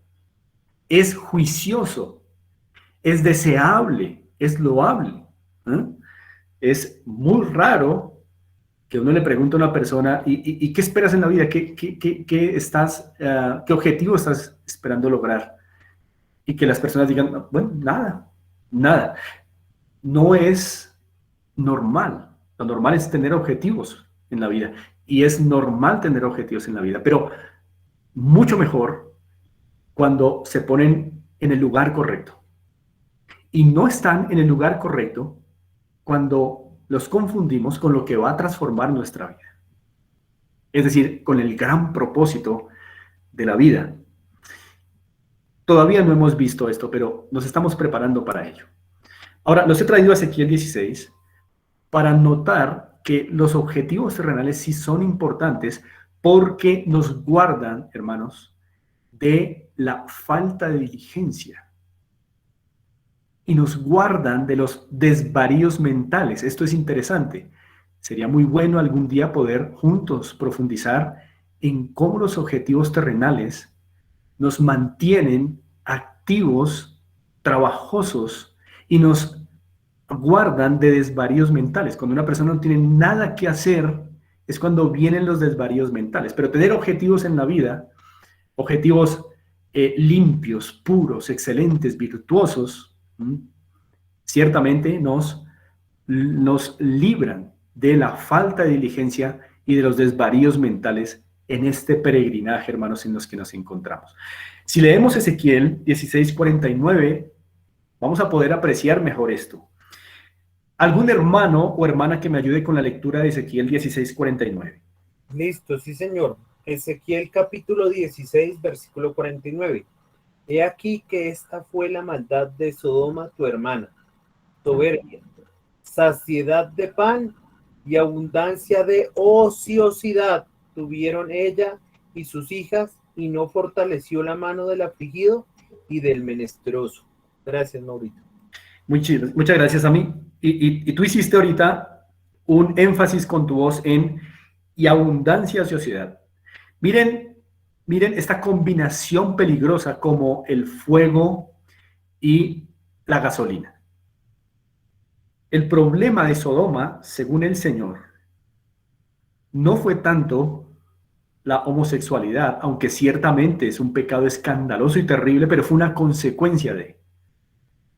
es juicioso, es deseable, es loable, ¿no? Es muy raro que uno le pregunte a una persona, ¿y qué esperas en la vida? ¿Qué objetivo estás esperando lograr? Y que las personas digan, bueno, nada, nada. No es normal. Lo normal es tener objetivos en la vida. Y es normal tener objetivos en la vida, pero mucho mejor cuando se ponen en el lugar correcto. Y no están en el lugar correcto cuando los confundimos con lo que va a transformar nuestra vida. Es decir, con el gran propósito de la vida. Todavía no hemos visto esto, pero nos estamos preparando para ello. Ahora, los he traído a Ezequiel 16 para notar que los objetivos terrenales sí son importantes porque nos guardan, hermanos, de la falta de diligencia y nos guardan de los desvaríos mentales. Esto es interesante. Sería muy bueno algún día poder juntos profundizar en cómo los objetivos terrenales nos mantienen activos, trabajosos y nos guardan de desvaríos mentales. Cuando una persona no tiene nada que hacer, es cuando vienen los desvaríos mentales. Pero tener objetivos en la vida, objetivos limpios, puros, excelentes, virtuosos, ciertamente nos libran de la falta de diligencia y de los desvaríos mentales en este peregrinaje, hermanos, en los que nos encontramos. Si leemos Ezequiel 16:49, vamos a poder apreciar mejor esto. ¿Algún hermano o hermana que me ayude con la lectura de Ezequiel 16:49? Listo, sí, señor. Ezequiel capítulo 16, versículo 49. He aquí que esta fue la maldad de Sodoma, tu hermana, soberbia, saciedad de pan y abundancia de ociosidad tuvieron ella y sus hijas, y no fortaleció la mano del afligido y del menesteroso. Gracias, Maurito. Muchas gracias a mí. Y tú hiciste ahorita un énfasis con tu voz en y abundancia de ociosidad. Miren esta combinación peligrosa como el fuego y la gasolina. El problema de Sodoma, según el Señor, no fue tanto la homosexualidad, aunque ciertamente es un pecado escandaloso y terrible, pero fue una consecuencia de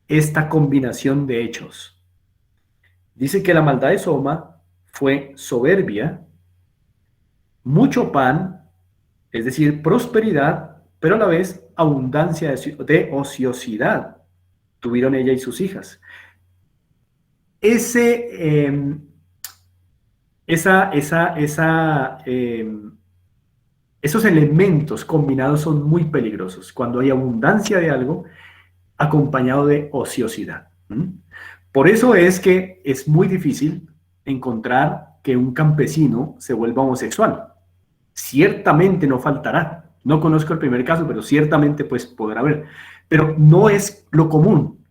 esta combinación de hechos. Dice que la maldad de Sodoma fue soberbia, mucho pan, es decir, prosperidad, pero a la vez abundancia de ociosidad tuvieron ella y sus hijas. Esos elementos combinados son muy peligrosos cuando hay abundancia de algo acompañado de ociosidad. Por eso es que es muy difícil encontrar que un campesino se vuelva homosexual. Ciertamente no faltará. No conozco el primer caso, pero ciertamente pues podrá haber. Pero no es lo común.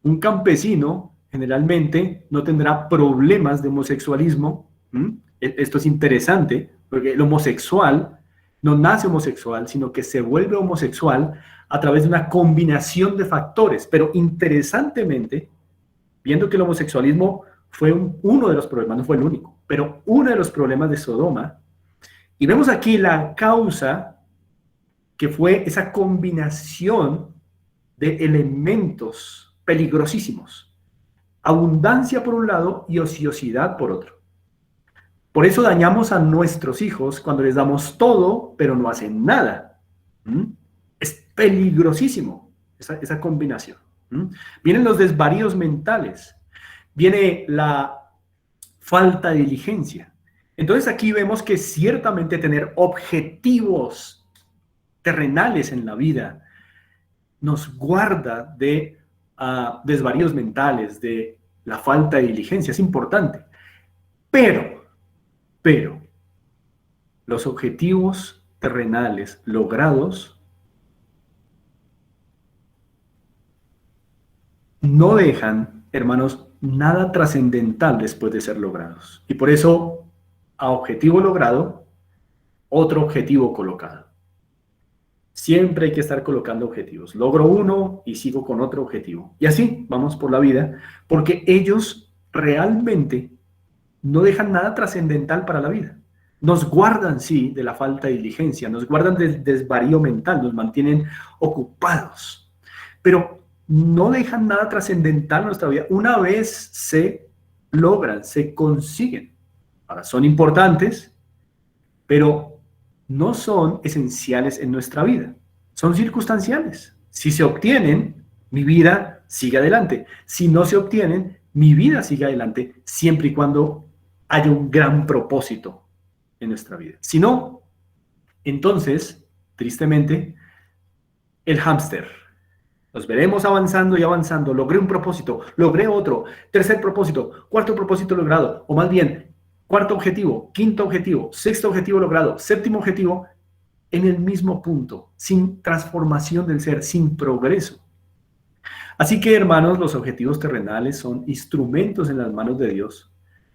Un campesino generalmente no tendrá problemas de homosexualismo. Esto es interesante, porque el homosexual no nace homosexual, sino que se vuelve homosexual a través de una combinación de factores. Pero interesantemente, viendo que el homosexualismo fue uno de los problemas, no fue el único, pero uno de los problemas de Sodoma, y vemos aquí la causa que fue esa combinación de elementos peligrosísimos. Abundancia por un lado y ociosidad por otro. Por eso dañamos a nuestros hijos cuando les damos todo, pero no hacen nada. ¿Mm? Es peligrosísimo esa combinación. ¿Mm? Vienen los desvaríos mentales, viene la falta de diligencia. Entonces aquí vemos que ciertamente tener objetivos terrenales en la vida nos guarda de desvaríos mentales, de la falta de diligencia. Es importante. Pero, los objetivos terrenales logrados no dejan, hermanos, nada trascendental después de ser logrados. Y por eso, a objetivo logrado, otro objetivo colocado. Siempre hay que estar colocando objetivos. Logro uno y sigo con otro objetivo. Y así vamos por la vida, porque ellos realmente no dejan nada trascendental para la vida. Nos guardan, sí, de la falta de diligencia, nos guardan del desvarío mental, nos mantienen ocupados, pero no dejan nada trascendental en nuestra vida. Una vez se logran, se consiguen. Ahora, son importantes, pero no son esenciales en nuestra vida. Son circunstanciales. Si se obtienen, mi vida sigue adelante. Si no se obtienen, mi vida sigue adelante, siempre y cuando haya un gran propósito en nuestra vida. Si no, entonces, tristemente, el hámster. Nos veremos avanzando y avanzando. Logré un propósito, logré otro, tercer propósito, cuarto propósito logrado, o más bien, cuarto objetivo, quinto objetivo, sexto objetivo logrado, séptimo objetivo, en el mismo punto, sin transformación del ser, sin progreso. Así que, hermanos, los objetivos terrenales son instrumentos en las manos de Dios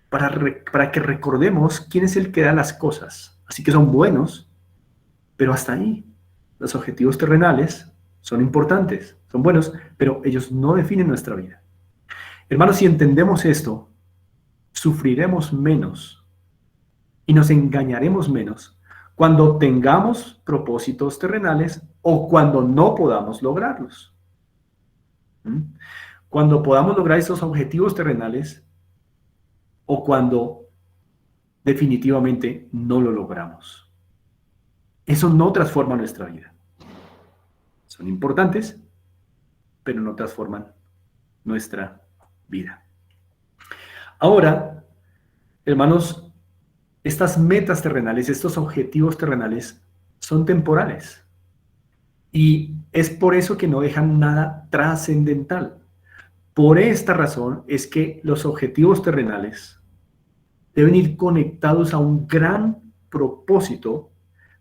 para que recordemos quién es el que da las cosas. Así que son buenos, pero hasta ahí. Los objetivos terrenales son importantes, son buenos, pero ellos no definen nuestra vida. Hermanos, si entendemos esto, sufriremos menos y nos engañaremos menos cuando tengamos propósitos terrenales o cuando no podamos lograrlos. Cuando podamos lograr esos objetivos terrenales o cuando definitivamente no lo logramos. Eso no transforma nuestra vida. Son importantes, pero no transforman nuestra vida. Ahora, hermanos, estas metas terrenales, estos objetivos terrenales son temporales. Y es por eso que no dejan nada trascendental. Por esta razón es que los objetivos terrenales deben ir conectados a un gran propósito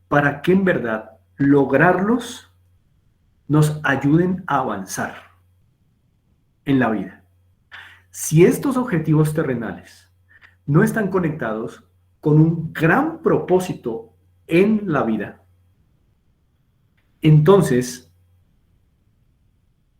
para que en verdad lograrlos nos ayuden a avanzar en la vida. Si estos objetivos terrenales no están conectados con un gran propósito en la vida, entonces,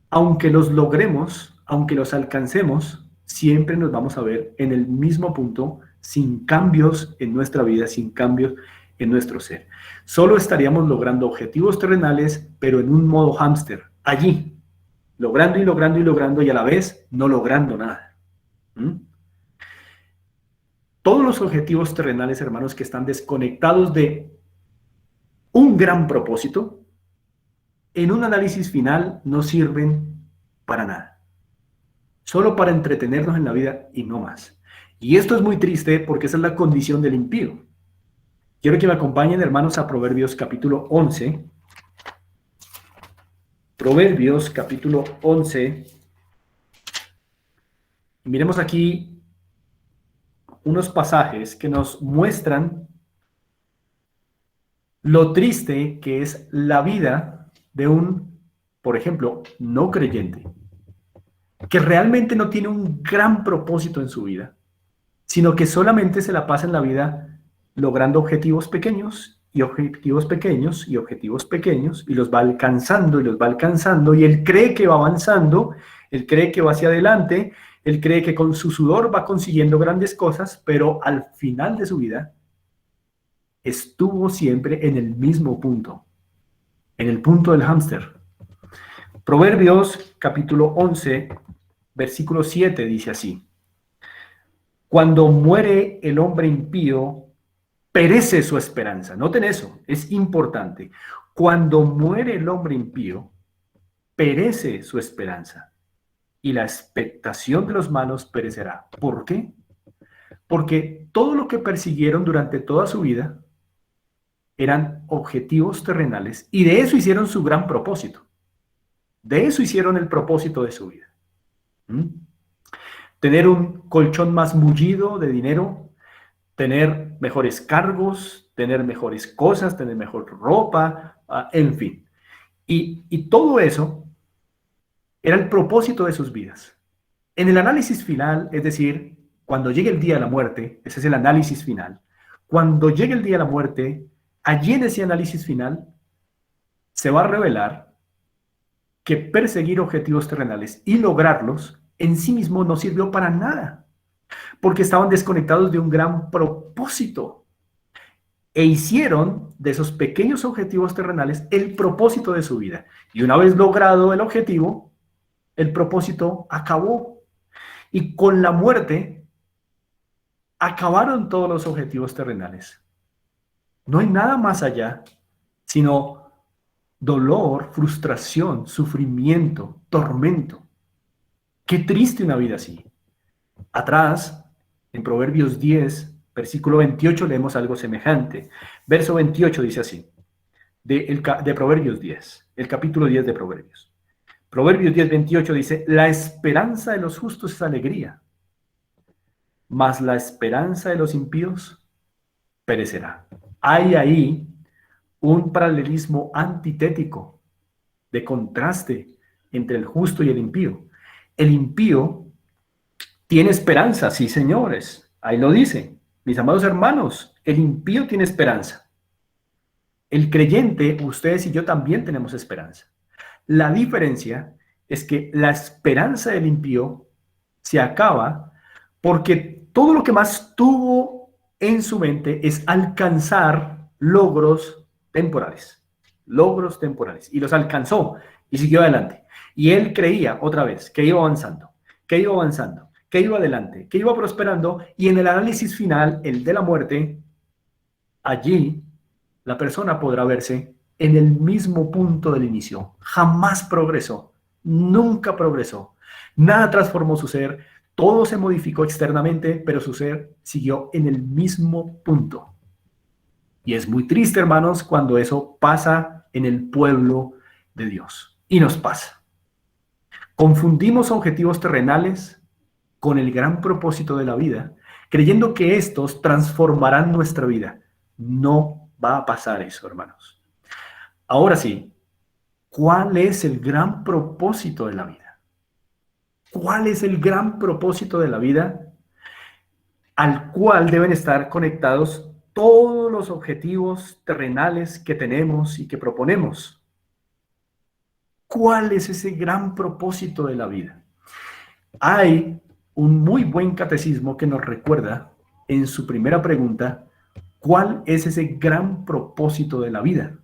aunque los logremos, aunque los alcancemos, siempre nos vamos a ver en el mismo punto, sin cambios en nuestra vida, sin cambios en nuestro ser. Solo estaríamos logrando objetivos terrenales, pero en un modo hámster, allí, logrando y logrando y logrando, y a la vez no logrando nada. Todos los objetivos terrenales, hermanos, que están desconectados de un gran propósito, en un análisis final no sirven para nada. Solo para entretenernos en la vida y no más. Y esto es muy triste porque esa es la condición del impío. Quiero que me acompañen, hermanos, a Proverbios capítulo 11. Proverbios capítulo 11. Miremos aquí unos pasajes que nos muestran lo triste que es la vida de un, por ejemplo, no creyente, que realmente no tiene un gran propósito en su vida, sino que solamente se la pasa en la vida logrando objetivos pequeños y objetivos pequeños y objetivos pequeños, y los va alcanzando y los va alcanzando, y él cree que va avanzando, él cree que va hacia adelante, él cree que con su sudor va consiguiendo grandes cosas, pero al final de su vida estuvo siempre en el mismo punto, en el punto del hámster. Proverbios capítulo 11, versículo 7 dice así: Cuando muere el hombre impío, perece su esperanza. Noten eso, es importante. Cuando muere el hombre impío, perece su esperanza y la expectación de los malos perecerá. ¿Por qué? Porque todo lo que persiguieron durante toda su vida eran objetivos terrenales y de eso hicieron su gran propósito. De eso hicieron el propósito de su vida. Tener un colchón más mullido de dinero, tener mejores cargos, tener mejores cosas, tener mejor ropa, en fin. Y todo eso era el propósito de sus vidas. En el análisis final, es decir, cuando llegue el día de la muerte, ese es el análisis final, cuando llegue el día de la muerte, allí en ese análisis final se va a revelar que perseguir objetivos terrenales y lograrlos en sí mismo no sirvió para nada, porque estaban desconectados de un gran propósito e hicieron de esos pequeños objetivos terrenales el propósito de su vida. Y una vez logrado el objetivo, el propósito acabó. Y con la muerte acabaron todos los objetivos terrenales. No hay nada más allá, sino dolor, frustración, sufrimiento, tormento. Qué triste una vida así. Atrás, en Proverbios 10, versículo 28, leemos algo semejante. Verso 28 dice así, de Proverbios 10, el capítulo 10 de Proverbios. Proverbios 10, 28 dice, la esperanza de los justos es alegría, mas la esperanza de los impíos perecerá. Hay ahí un paralelismo antitético, de contraste entre el justo y el impío. El impío tiene esperanza, sí, señores, ahí lo dice. Mis amados hermanos, el impío tiene esperanza. El creyente, ustedes y yo también tenemos esperanza. La diferencia es que la esperanza del impío se acaba porque todo lo que más tuvo en su mente es alcanzar logros temporales. Logros temporales. Y los alcanzó y siguió adelante. Y él creía otra vez que iba avanzando, que iba avanzando, que iba adelante, que iba prosperando. Y en el análisis final, el de la muerte, allí la persona podrá verse en el mismo punto del inicio. Jamás progresó, nunca progresó. Nada transformó su ser, todo se modificó externamente, pero su ser siguió en el mismo punto. Y es muy triste, hermanos, cuando eso pasa en el pueblo de Dios. Y nos pasa. Confundimos objetivos terrenales con el gran propósito de la vida, creyendo que estos transformarán nuestra vida. No va a pasar eso, hermanos. Ahora sí, ¿cuál es el gran propósito de la vida? ¿Cuál es el gran propósito de la vida al cual deben estar conectados todos los objetivos terrenales que tenemos y que proponemos? ¿Cuál es ese gran propósito de la vida? Hay un muy buen catecismo que nos recuerda en su primera pregunta, ¿cuál es ese gran propósito de la vida?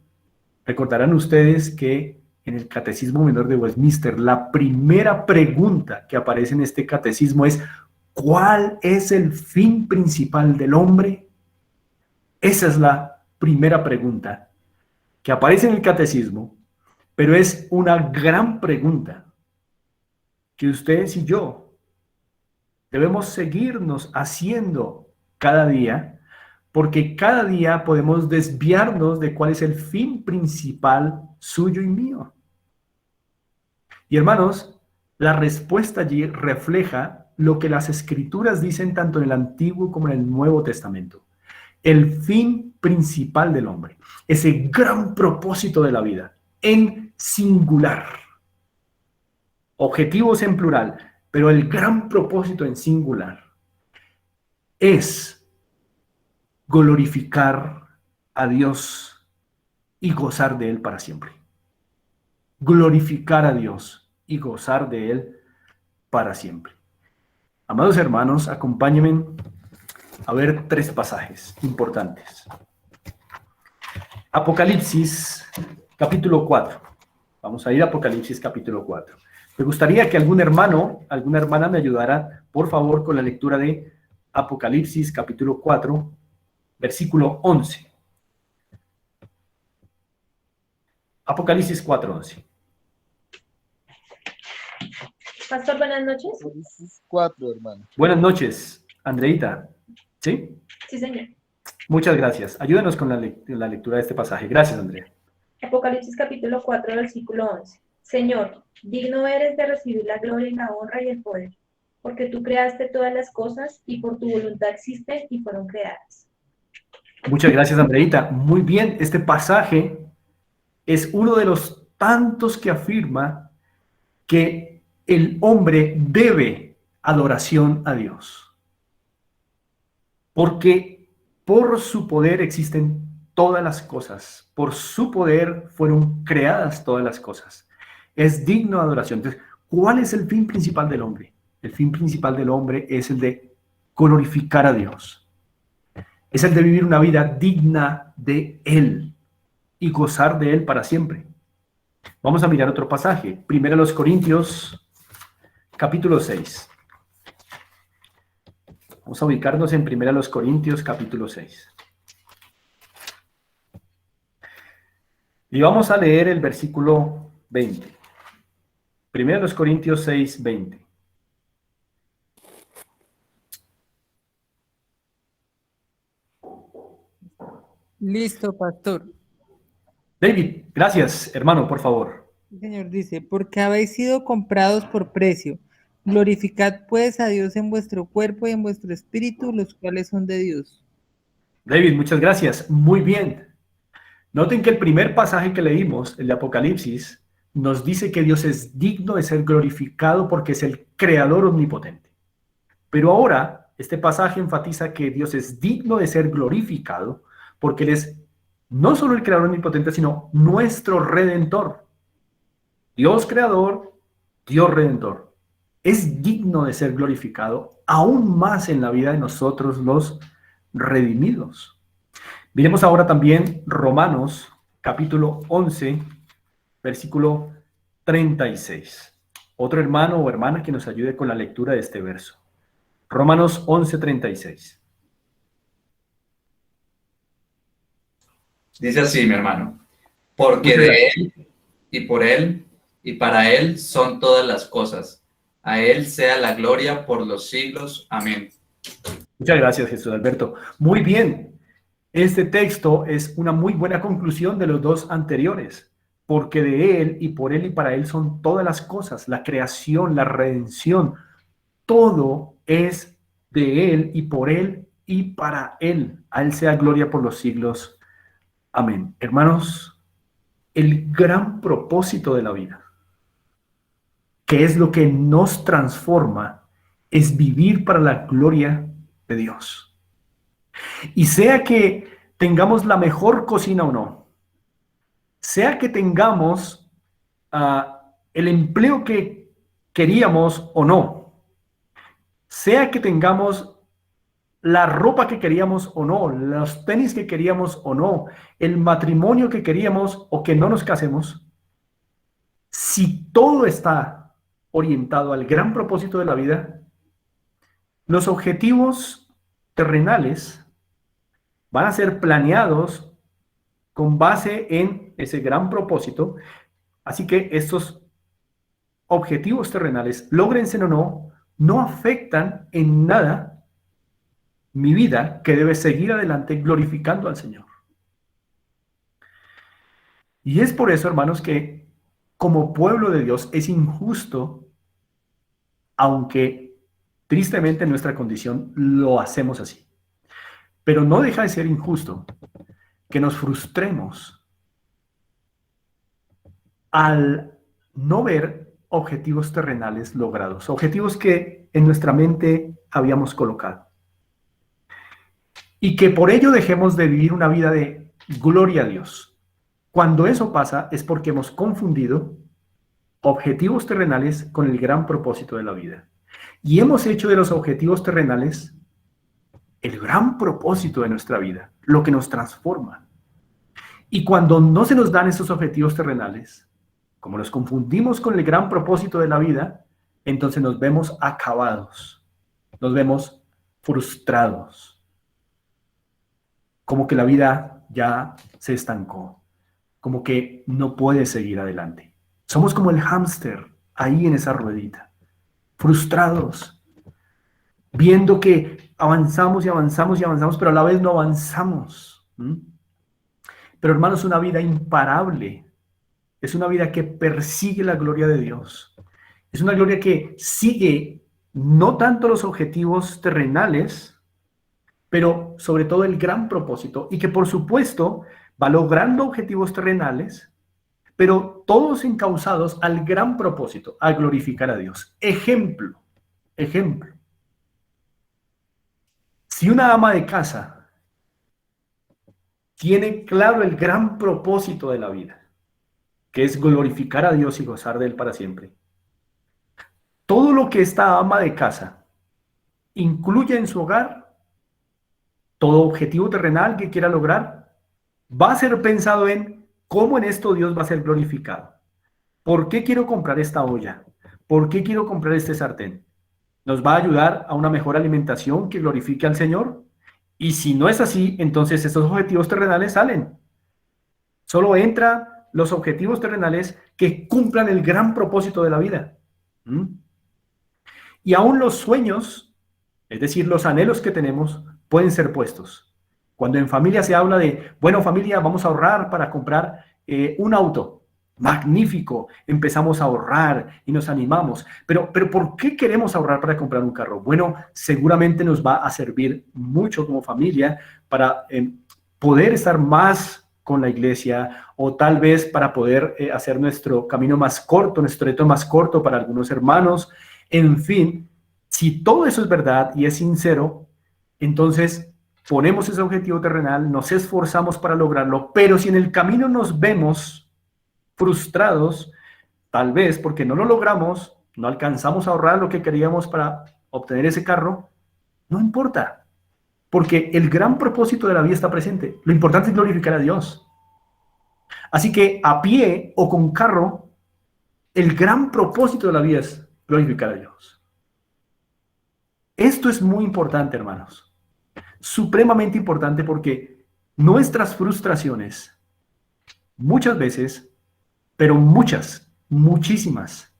Recordarán ustedes que en el Catecismo Menor de Westminster, la primera pregunta que aparece en este catecismo es, ¿cuál es el fin principal del hombre? Esa es la primera pregunta que aparece en el catecismo, pero es una gran pregunta que ustedes y yo debemos seguirnos haciendo cada día, porque cada día podemos desviarnos de cuál es el fin principal suyo y mío. Y hermanos, la respuesta allí refleja lo que las Escrituras dicen tanto en el Antiguo como en el Nuevo Testamento. El fin principal del hombre, ese gran propósito de la vida, en singular. Objetivos en plural, pero el gran propósito en singular es glorificar a Dios y gozar de Él para siempre. Glorificar a Dios y gozar de Él para siempre. Amados hermanos, acompáñenme a ver 3 pasajes importantes. Apocalipsis, capítulo 4. Vamos a ir a Apocalipsis, capítulo 4. Me gustaría que algún hermano, alguna hermana me ayudara, por favor, con la lectura de Apocalipsis capítulo 4, versículo 11. Apocalipsis 4, 11. Pastor, buenas noches. Apocalipsis 4, hermano. Buenas noches, Andreita. ¿Sí? Sí, señor. Muchas gracias. Ayúdanos con la lectura de este pasaje. Gracias, Andrea. Apocalipsis capítulo 4, versículo 11. Señor, digno eres de recibir la gloria y la honra y el poder, porque tú creaste todas las cosas y por tu voluntad existen y fueron creadas. Muchas gracias, Andreita. Muy bien, este pasaje es uno de los tantos que afirma que el hombre debe adoración a Dios. Porque por su poder existen todas las cosas. Por su poder fueron creadas todas las cosas. Es digno de adoración. Entonces, ¿cuál es el fin principal del hombre? El fin principal del hombre es el de glorificar a Dios. Es el de vivir una vida digna de Él y gozar de Él para siempre. Vamos a mirar otro pasaje. 1 Corintios, capítulo 6. Vamos a ubicarnos en 1 Corintios, capítulo 6. Y vamos a leer el versículo 20. 1 Corintios 6, 20. Listo, pastor. David, gracias, hermano, por favor. El Señor dice, porque habéis sido comprados por precio. Glorificad pues a Dios en vuestro cuerpo y en vuestro espíritu, los cuales son de Dios. David, muchas gracias. Muy bien. Noten que el primer pasaje que leímos, el de Apocalipsis, nos dice que Dios es digno de ser glorificado porque es el creador omnipotente. Pero ahora, este pasaje enfatiza que Dios es digno de ser glorificado porque Él es no solo el creador omnipotente, sino nuestro redentor. Dios creador, Dios redentor. Es digno de ser glorificado aún más en la vida de nosotros los redimidos. Miremos ahora también Romanos, capítulo 11, versículo 36. Otro hermano o hermana que nos ayude con la lectura de este verso. Romanos 11, 36. Dice así, mi hermano, porque de Él, y por Él, y para Él son todas las cosas. A Él sea la gloria por los siglos. Amén. Muchas gracias, Jesús Alberto. Muy bien. Este texto es una muy buena conclusión de los dos anteriores, porque de Él y por Él y para Él son todas las cosas, la creación, la redención, todo es de Él y por Él y para Él. A Él sea gloria por los siglos. Amén. Hermanos, el gran propósito de la vida, que es lo que nos transforma, es vivir para la gloria de Dios. Y sea que tengamos la mejor cocina o no, sea que tengamos el empleo que queríamos o no, sea que tengamos la ropa que queríamos o no, los tenis que queríamos o no, el matrimonio que queríamos o que no nos casemos, si todo está orientado al gran propósito de la vida, los objetivos terrenales van a ser planeados con base en ese gran propósito. Así que estos objetivos terrenales, lógrense o no, no afectan en nada mi vida, que debe seguir adelante glorificando al Señor. Y es por eso, hermanos, que como pueblo de Dios es injusto, aunque tristemente en nuestra condición lo hacemos así. Pero no deja de ser injusto que nos frustremos al no ver objetivos terrenales logrados, objetivos que en nuestra mente habíamos colocado. Y que por ello dejemos de vivir una vida de gloria a Dios. Cuando eso pasa es porque hemos confundido objetivos terrenales con el gran propósito de la vida. Y hemos hecho de los objetivos terrenales el gran propósito de nuestra vida, lo que nos transforma. Y cuando no se nos dan esos objetivos terrenales, como los confundimos con el gran propósito de la vida, entonces nos vemos acabados, nos vemos frustrados, como que la vida ya se estancó, como que no puede seguir adelante. Somos como el hámster ahí en esa ruedita, frustrados, viendo que avanzamos y avanzamos y avanzamos, pero a la vez no avanzamos. Pero hermanos, una vida imparable es una vida que persigue la gloria de Dios. Es una gloria que sigue no tanto los objetivos terrenales, pero sobre todo el gran propósito, y que por supuesto va logrando objetivos terrenales, pero todos encausados al gran propósito, a glorificar a Dios. Ejemplo. Si una ama de casa tiene claro el gran propósito de la vida, que es glorificar a Dios y gozar de Él para siempre, todo lo que esta ama de casa incluye en su hogar, todo objetivo terrenal que quiera lograr, va a ser pensado en cómo en esto Dios va a ser glorificado. ¿Por qué quiero comprar esta olla? ¿Por qué quiero comprar este sartén? ¿Nos va a ayudar a una mejor alimentación que glorifique al Señor? Y si no es así, entonces estos objetivos terrenales salen. Solo entran los objetivos terrenales que cumplan el gran propósito de la vida. Y aún los sueños, es decir, los anhelos que tenemos, pueden ser puestos. Cuando en familia se habla de, bueno, familia, vamos a ahorrar para comprar un auto. Magnífico, empezamos a ahorrar y nos animamos. Pero ¿por qué queremos ahorrar para comprar un carro? Bueno, seguramente nos va a servir mucho como familia para poder estar más con la iglesia, o tal vez para poder hacer nuestro camino más corto, nuestro reto más corto para algunos hermanos. En fin, si todo eso es verdad y es sincero, entonces ponemos ese objetivo terrenal, nos esforzamos para lograrlo, pero si en el camino nos vemos frustrados, tal vez porque no lo logramos, no alcanzamos a ahorrar lo que queríamos para obtener ese carro, no importa, porque el gran propósito de la vida está presente. Lo importante es glorificar a Dios. Así que a pie o con carro, el gran propósito de la vida es glorificar a Dios. Esto es muy importante, hermanos. Supremamente importante, porque nuestras frustraciones, muchas veces, pero muchísimas,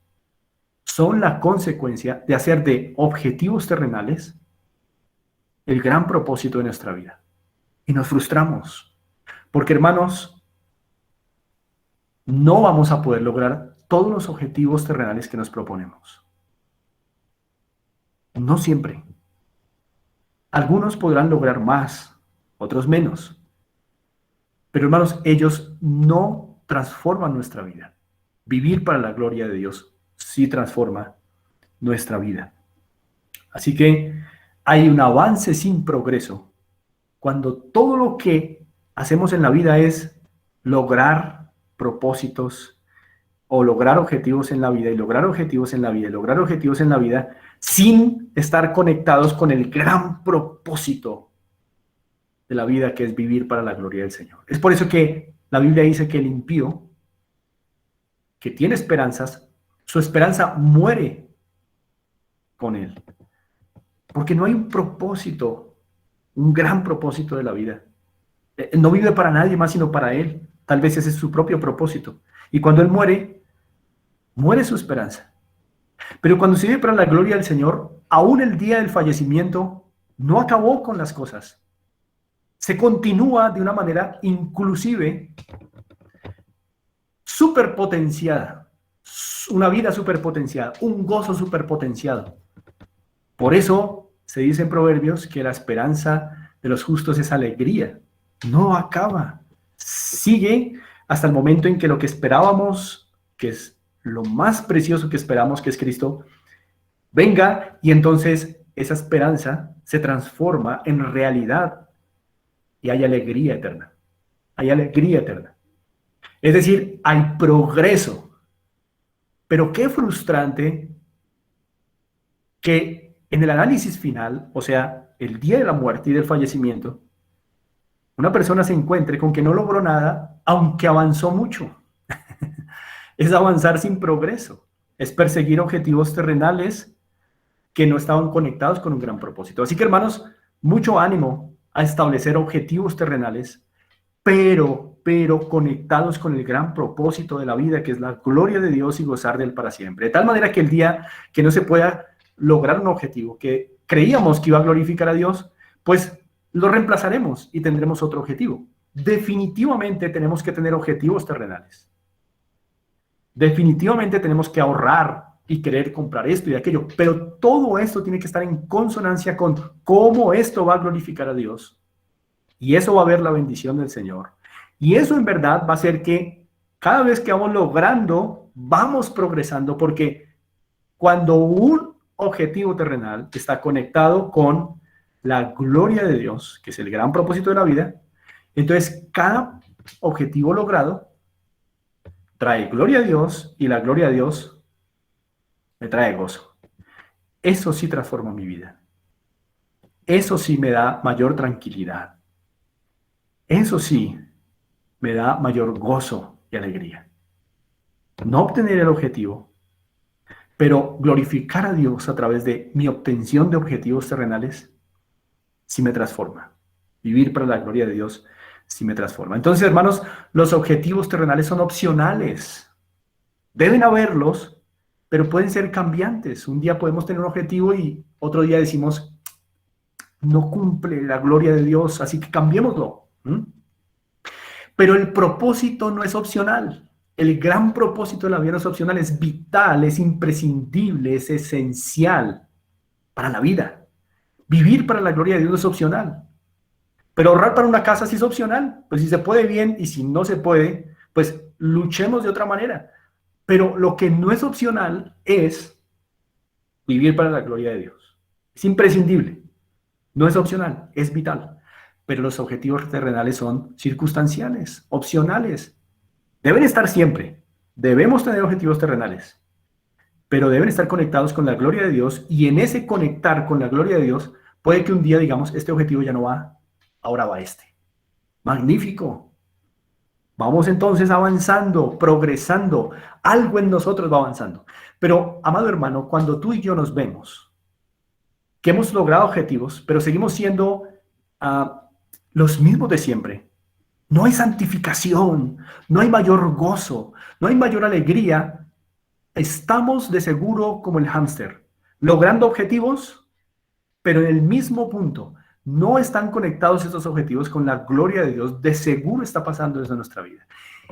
son la consecuencia de hacer de objetivos terrenales el gran propósito de nuestra vida. Y nos frustramos, porque, hermanos, no vamos a poder lograr todos los objetivos terrenales que nos proponemos. No siempre. Algunos podrán lograr más, otros menos. Pero, hermanos, ellos no transforman nuestra vida. Vivir para la gloria de Dios sí transforma nuestra vida. Así que hay un avance sin progreso cuando todo lo que hacemos en la vida es lograr propósitos o lograr objetivos en la vida y lograr objetivos en la vida y lograr objetivos en la vida sin estar conectados con el gran propósito de la vida, que es vivir para la gloria del Señor. Es por eso que la Biblia dice que el impío, que tiene esperanzas, su esperanza muere con él. Porque no hay un propósito, un gran propósito de la vida. No vive para nadie más sino para él. Tal vez ese es su propio propósito. Y cuando él muere, muere su esperanza. Pero cuando se vive para la gloria del Señor, aún el día del fallecimiento no acabó con las cosas. Se continúa de una manera inclusive superpotenciada, una vida superpotenciada, un gozo superpotenciado. Por eso se dice en Proverbios que la esperanza de los justos es alegría. No acaba. Sigue hasta el momento en que lo que esperábamos, que es lo más precioso que esperamos, que es Cristo, venga, y entonces esa esperanza se transforma en realidad y hay alegría eterna. Hay alegría eterna. Es decir, hay progreso. Pero qué frustrante que en el análisis final, o sea, el día de la muerte y del fallecimiento, una persona se encuentre con que no logró nada, aunque avanzó mucho. Es avanzar sin progreso. Es perseguir objetivos terrenales que no estaban conectados con un gran propósito. Así que, hermanos, mucho ánimo a establecer objetivos terrenales, pero conectados con el gran propósito de la vida, que es la gloria de Dios y gozar de Él para siempre. De tal manera que el día que no se pueda lograr un objetivo que creíamos que iba a glorificar a Dios, pues lo reemplazaremos y tendremos otro objetivo. Definitivamente tenemos que tener objetivos terrenales. Definitivamente tenemos que ahorrar y querer comprar esto y aquello, pero todo esto tiene que estar en consonancia con cómo esto va a glorificar a Dios. Y eso va a ver la bendición del Señor. Y eso en verdad va a hacer que cada vez que vamos logrando, vamos progresando, porque cuando un objetivo terrenal está conectado con la gloria de Dios, que es el gran propósito de la vida, entonces cada objetivo logrado trae gloria a Dios y la gloria a Dios me trae gozo. Eso sí transforma mi vida. Eso sí me da mayor tranquilidad. Eso sí me da mayor gozo y alegría. No obtener el objetivo, pero glorificar a Dios a través de mi obtención de objetivos terrenales, sí me transforma. Vivir para la gloria de Dios sí me transforma. Entonces, hermanos, los objetivos terrenales son opcionales. Deben haberlos, pero pueden ser cambiantes. Un día podemos tener un objetivo y otro día decimos, no cumple la gloria de Dios, así que cambiémoslo. Pero el propósito no es opcional. El gran propósito de la vida no es opcional, es vital, es imprescindible, es esencial para la vida. Vivir para la gloria de Dios no es opcional. Pero ahorrar para una casa sí es opcional. Pues si se puede bien y si no se puede, pues luchemos de otra manera. Pero lo que no es opcional es vivir para la gloria de Dios. Es imprescindible. No es opcional, es vital. Pero los objetivos terrenales son circunstanciales, opcionales. Deben estar siempre. Debemos tener objetivos terrenales. Pero deben estar conectados con la gloria de Dios. Y en ese conectar con la gloria de Dios, puede que un día digamos, este objetivo ya no va, ahora va este. Magnífico. Vamos entonces avanzando, progresando. Algo en nosotros va avanzando. Pero, amado hermano, cuando tú y yo nos vemos, que hemos logrado objetivos, pero seguimos siendo los mismos de siempre, no hay santificación, no hay mayor gozo, no hay mayor alegría, estamos de seguro como el hámster, logrando objetivos, pero en el mismo punto. No están conectados estos objetivos con la gloria de Dios, de seguro está pasando eso en nuestra vida.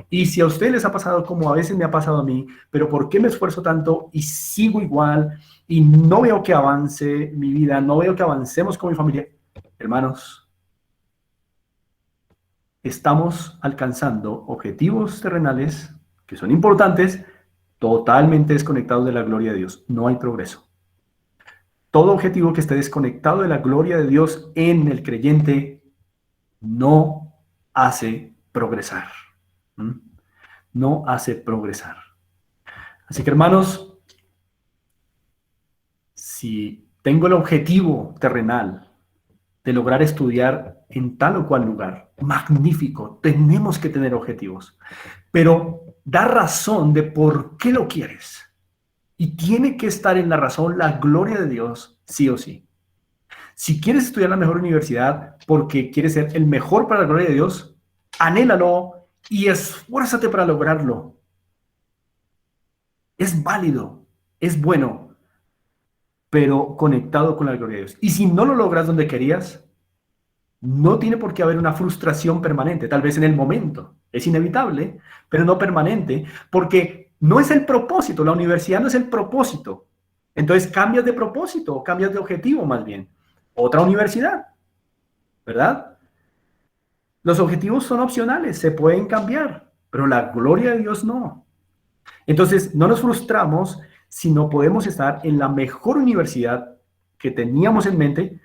Y si a ustedes les ha pasado como a veces me ha pasado a mí, pero ¿por qué me esfuerzo tanto y sigo igual y no veo que avance mi vida, no veo que avancemos con mi familia? Hermanos, estamos alcanzando objetivos terrenales que son importantes, totalmente desconectados de la gloria de Dios. No hay progreso. Todo objetivo que esté desconectado de la gloria de Dios en el creyente no hace progresar. No hace progresar. Así que, hermanos, si tengo el objetivo terrenal de lograr estudiar en tal o cual lugar, magnífico, tenemos que tener objetivos, pero da razón de por qué lo quieres. Y tiene que estar en la razón la gloria de Dios, sí o sí. Si quieres estudiar la mejor universidad porque quieres ser el mejor para la gloria de Dios, anhélalo y esfuérzate para lograrlo. Es válido, es bueno, pero conectado con la gloria de Dios. Y si no lo logras donde querías, no tiene por qué haber una frustración permanente, tal vez en el momento. Es inevitable, pero no permanente, porque no es el propósito, la universidad no es el propósito. Entonces cambias de propósito, cambias de objetivo más bien. Otra universidad, ¿verdad? Los objetivos son opcionales, se pueden cambiar, pero la gloria de Dios no. Entonces no nos frustramos si no podemos estar en la mejor universidad que teníamos en mente,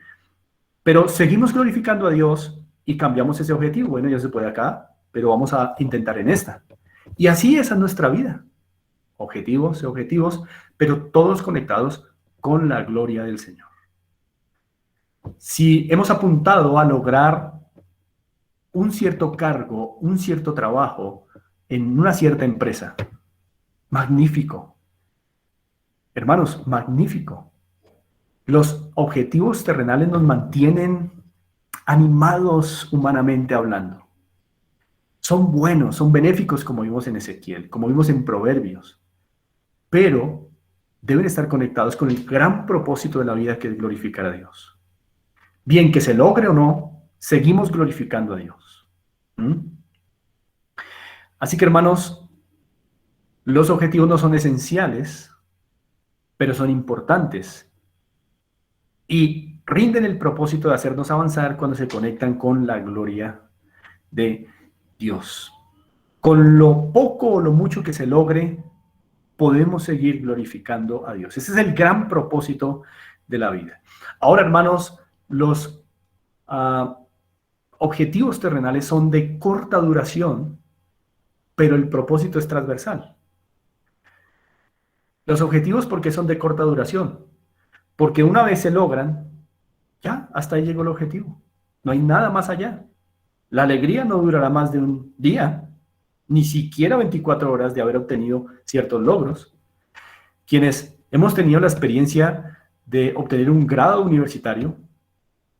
pero seguimos glorificando a Dios y cambiamos ese objetivo. Bueno, ya se puede acá, pero vamos a intentar en esta. Y así es nuestra vida. Objetivos, pero todos conectados con la gloria del Señor. Si hemos apuntado a lograr un cierto cargo, un cierto trabajo en una cierta empresa, magnífico. Hermanos, magnífico. Los objetivos terrenales nos mantienen animados humanamente hablando. Son buenos, son benéficos, como vimos en Ezequiel, como vimos en Proverbios, pero deben estar conectados con el gran propósito de la vida, que es glorificar a Dios. Bien que se logre o no, seguimos glorificando a Dios. Así que, hermanos, los objetivos no son esenciales, pero son importantes y rinden el propósito de hacernos avanzar cuando se conectan con la gloria de Dios. Con lo poco o lo mucho que se logre, podemos seguir glorificando a Dios. Ese es el gran propósito de la vida. Ahora, hermanos, los objetivos terrenales son de corta duración, pero el propósito es transversal. Los objetivos, ¿por qué son de corta duración? Porque una vez se logran, ya, hasta ahí llegó el objetivo. No hay nada más allá. La alegría no durará más de un día, ni siquiera 24 horas de haber obtenido ciertos logros. Quienes hemos tenido la experiencia de obtener un grado universitario,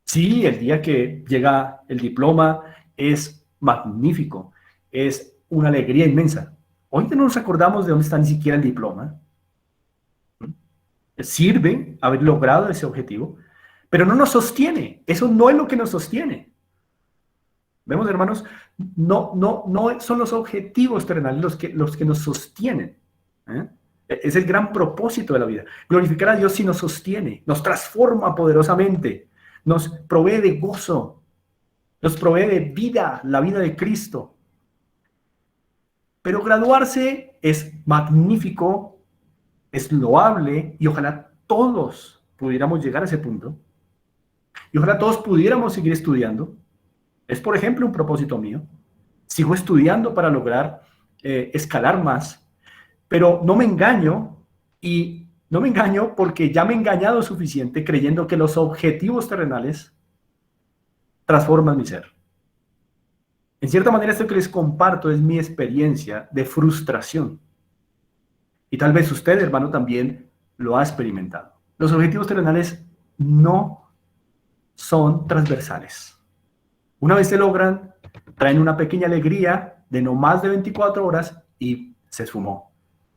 sí, el día que llega el diploma es magnífico, es una alegría inmensa. Hoy no nos acordamos de dónde está ni siquiera el diploma. Sirve haber logrado ese objetivo, pero no nos sostiene. Eso no es lo que nos sostiene. ¿Vemos, hermanos? No son los objetivos terrenales los que nos sostienen. Es el gran propósito de la vida. Glorificar a Dios sí nos sostiene, nos transforma poderosamente, nos provee de gozo, nos provee de vida, la vida de Cristo. Pero graduarse es magnífico, es loable, y ojalá todos pudiéramos llegar a ese punto. Y ojalá todos pudiéramos seguir estudiando. Es, por ejemplo, un propósito mío. Sigo estudiando para lograr escalar más, pero no me engaño, y no me engaño porque ya me he engañado suficiente creyendo que los objetivos terrenales transforman mi ser. En cierta manera, esto que les comparto es mi experiencia de frustración. Y tal vez usted, hermano, también lo ha experimentado. Los objetivos terrenales no son transversales. Una vez se logran, traen una pequeña alegría de no más de 24 horas y se esfumó.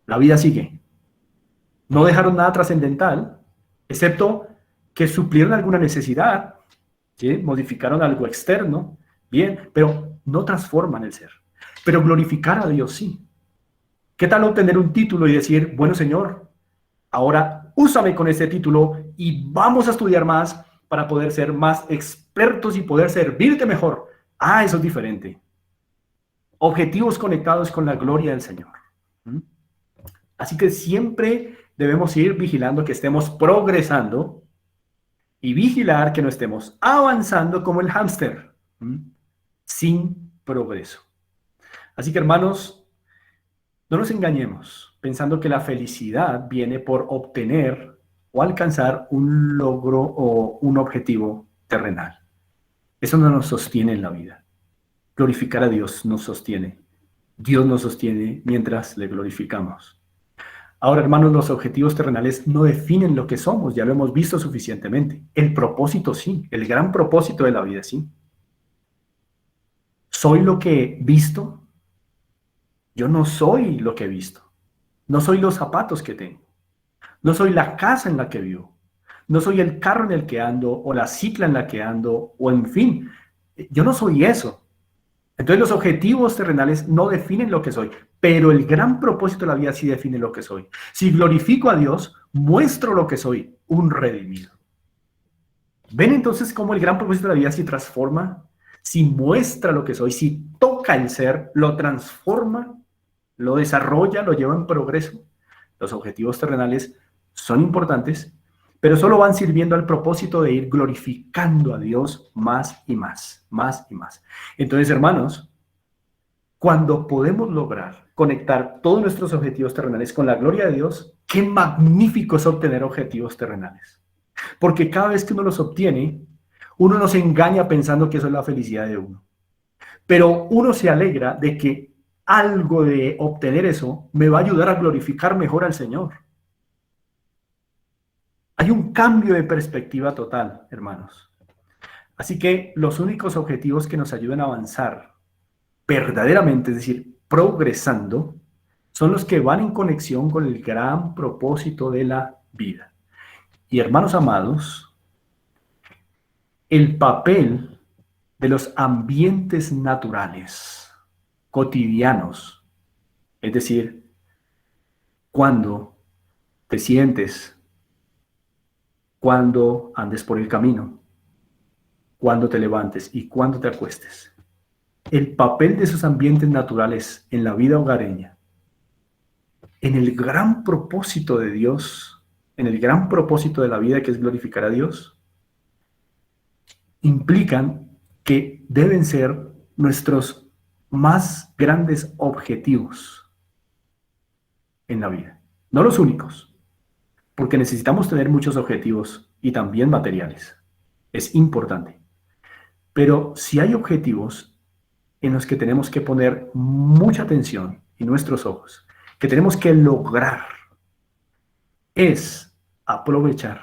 La vida sigue. No dejaron nada trascendental, excepto que suplieron alguna necesidad, ¿sí? Modificaron algo externo, bien, pero no transforman el ser. Pero glorificar a Dios sí. ¿Qué tal obtener un título y decir, bueno, Señor, ahora úsame con este título y vamos a estudiar más para poder ser más expertos y poder servirte mejor? Ah, eso es diferente. Objetivos conectados con la gloria del Señor. Así que siempre debemos ir vigilando que estemos progresando y vigilar que no estemos avanzando como el hámster, sin progreso. Así que, hermanos, no nos engañemos pensando que la felicidad viene por obtener o alcanzar un logro o un objetivo terrenal. Eso no nos sostiene en la vida. Glorificar a Dios nos sostiene. Dios nos sostiene mientras le glorificamos. Ahora, hermanos, los objetivos terrenales no definen lo que somos, ya lo hemos visto suficientemente. El propósito sí, el gran propósito de la vida sí. ¿Soy lo que he visto? Yo no soy lo que he visto. No soy los zapatos que tengo. No soy la casa en la que vivo. No soy el carro en el que ando o la cicla en la que ando o en fin. Yo no soy eso. Entonces los objetivos terrenales no definen lo que soy, pero el gran propósito de la vida sí define lo que soy. Si glorifico a Dios, muestro lo que soy, un redimido. ¿Ven entonces cómo el gran propósito de la vida se transforma? Si muestra lo que soy, si toca el ser, lo transforma, lo desarrolla, lo lleva en progreso. Los objetivos terrenales son importantes, pero solo van sirviendo al propósito de ir glorificando a Dios más y más, más y más. Entonces, hermanos, cuando podemos lograr conectar todos nuestros objetivos terrenales con la gloria de Dios, qué magnífico es obtener objetivos terrenales. Porque cada vez que uno los obtiene, uno no se engaña pensando que eso es la felicidad de uno. Pero uno se alegra de que algo de obtener eso me va a ayudar a glorificar mejor al Señor. Hay Hay un cambio de perspectiva total, hermanos. Así que los únicos objetivos que nos ayudan a avanzar verdaderamente, es decir, progresando, son los que van en conexión con el gran propósito de la vida. Y hermanos amados, el papel de los ambientes naturales, cotidianos, es decir, cuando te sientes, cuando andes por el camino, cuando te levantes y cuando te acuestes. El papel de esos ambientes naturales en la vida hogareña, en el gran propósito de Dios, en el gran propósito de la vida que es glorificar a Dios, implican que deben ser nuestros más grandes objetivos en la vida. No los únicos, porque necesitamos tener muchos objetivos y también materiales. Es importante. Pero si hay objetivos en los que tenemos que poner mucha atención y nuestros ojos, que tenemos que lograr, es aprovechar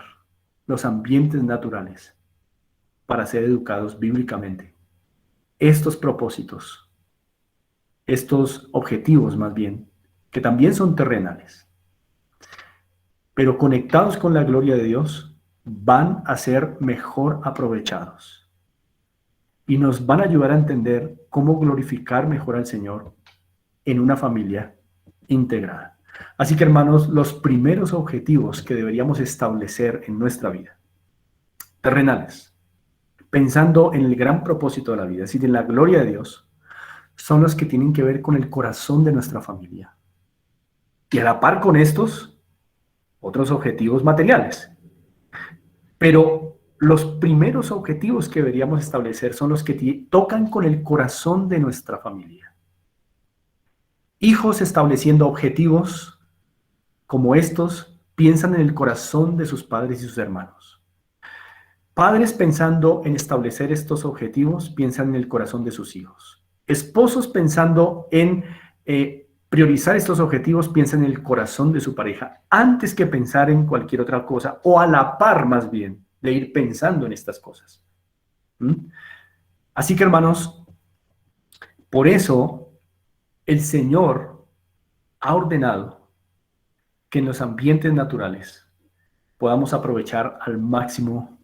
los ambientes naturales para ser educados bíblicamente. Estos propósitos, estos objetivos más bien, que también son terrenales, pero conectados con la gloria de Dios, van a ser mejor aprovechados y nos van a ayudar a entender cómo glorificar mejor al Señor en una familia integrada. Así que, hermanos, los primeros objetivos que deberíamos establecer en nuestra vida, terrenales, pensando en el gran propósito de la vida, es decir, en la gloria de Dios, son los que tienen que ver con el corazón de nuestra familia. Y a la par con estos, otros objetivos materiales. Pero los primeros objetivos que deberíamos establecer son los que tocan con el corazón de nuestra familia. Hijos estableciendo objetivos como estos piensan en el corazón de sus padres y sus hermanos. Padres pensando en establecer estos objetivos piensan en el corazón de sus hijos. Esposos pensando en priorizar estos objetivos piensan en el corazón de su pareja antes que pensar en cualquier otra cosa, o a la par más bien de ir pensando en estas cosas. Así que, hermanos, por eso el Señor ha ordenado que en los ambientes naturales podamos aprovechar al máximo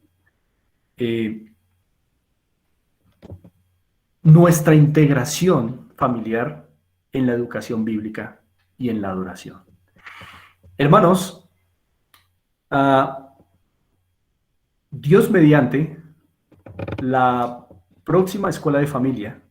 nuestra integración familiar en la educación bíblica y en la adoración. Hermanos, Dios mediante, la próxima escuela de familia,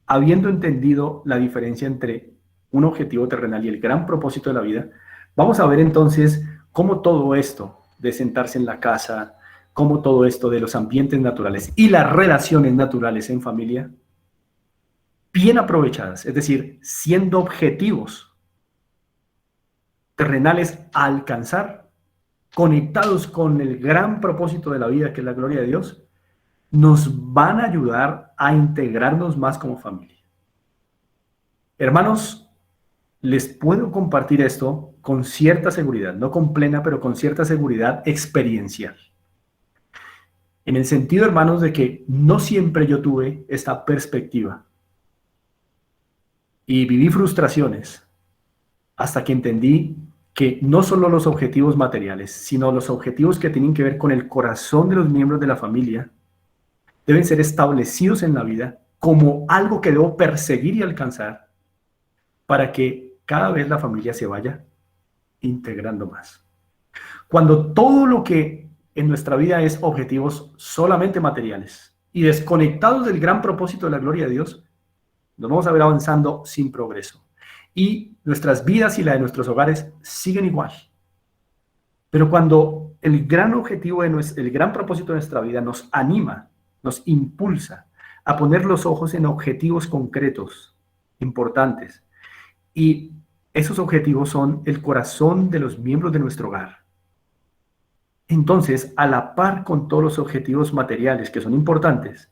habiendo entendido la diferencia entre un objetivo terrenal y el gran propósito de la vida, vamos a ver entonces cómo todo esto de sentarse en la casa, cómo todo esto de los ambientes naturales y las relaciones naturales en familia, bien aprovechadas, es decir, siendo objetivos terrenales a alcanzar, conectados con el gran propósito de la vida, que es la gloria de Dios, nos van a ayudar a integrarnos más como familia. Hermanos, les puedo compartir esto con cierta seguridad, no con plena, pero con cierta seguridad experiencial. En el sentido, hermanos, de que no siempre yo tuve esta perspectiva y viví frustraciones hasta que entendí que no solo los objetivos materiales, sino los objetivos que tienen que ver con el corazón de los miembros de la familia deben ser establecidos en la vida como algo que debo perseguir y alcanzar para que cada vez la familia se vaya integrando más. Cuando todo lo que en nuestra vida es objetivos solamente materiales y desconectados del gran propósito de la gloria de Dios, nos vamos a ver avanzando sin progreso. Y nuestras vidas y la de nuestros hogares siguen igual. Pero cuando el gran objetivo, el gran propósito de nuestra vida nos anima, nos impulsa a poner los ojos en objetivos concretos, importantes, y esos objetivos son el corazón de los miembros de nuestro hogar. Entonces, a la par con todos los objetivos materiales que son importantes,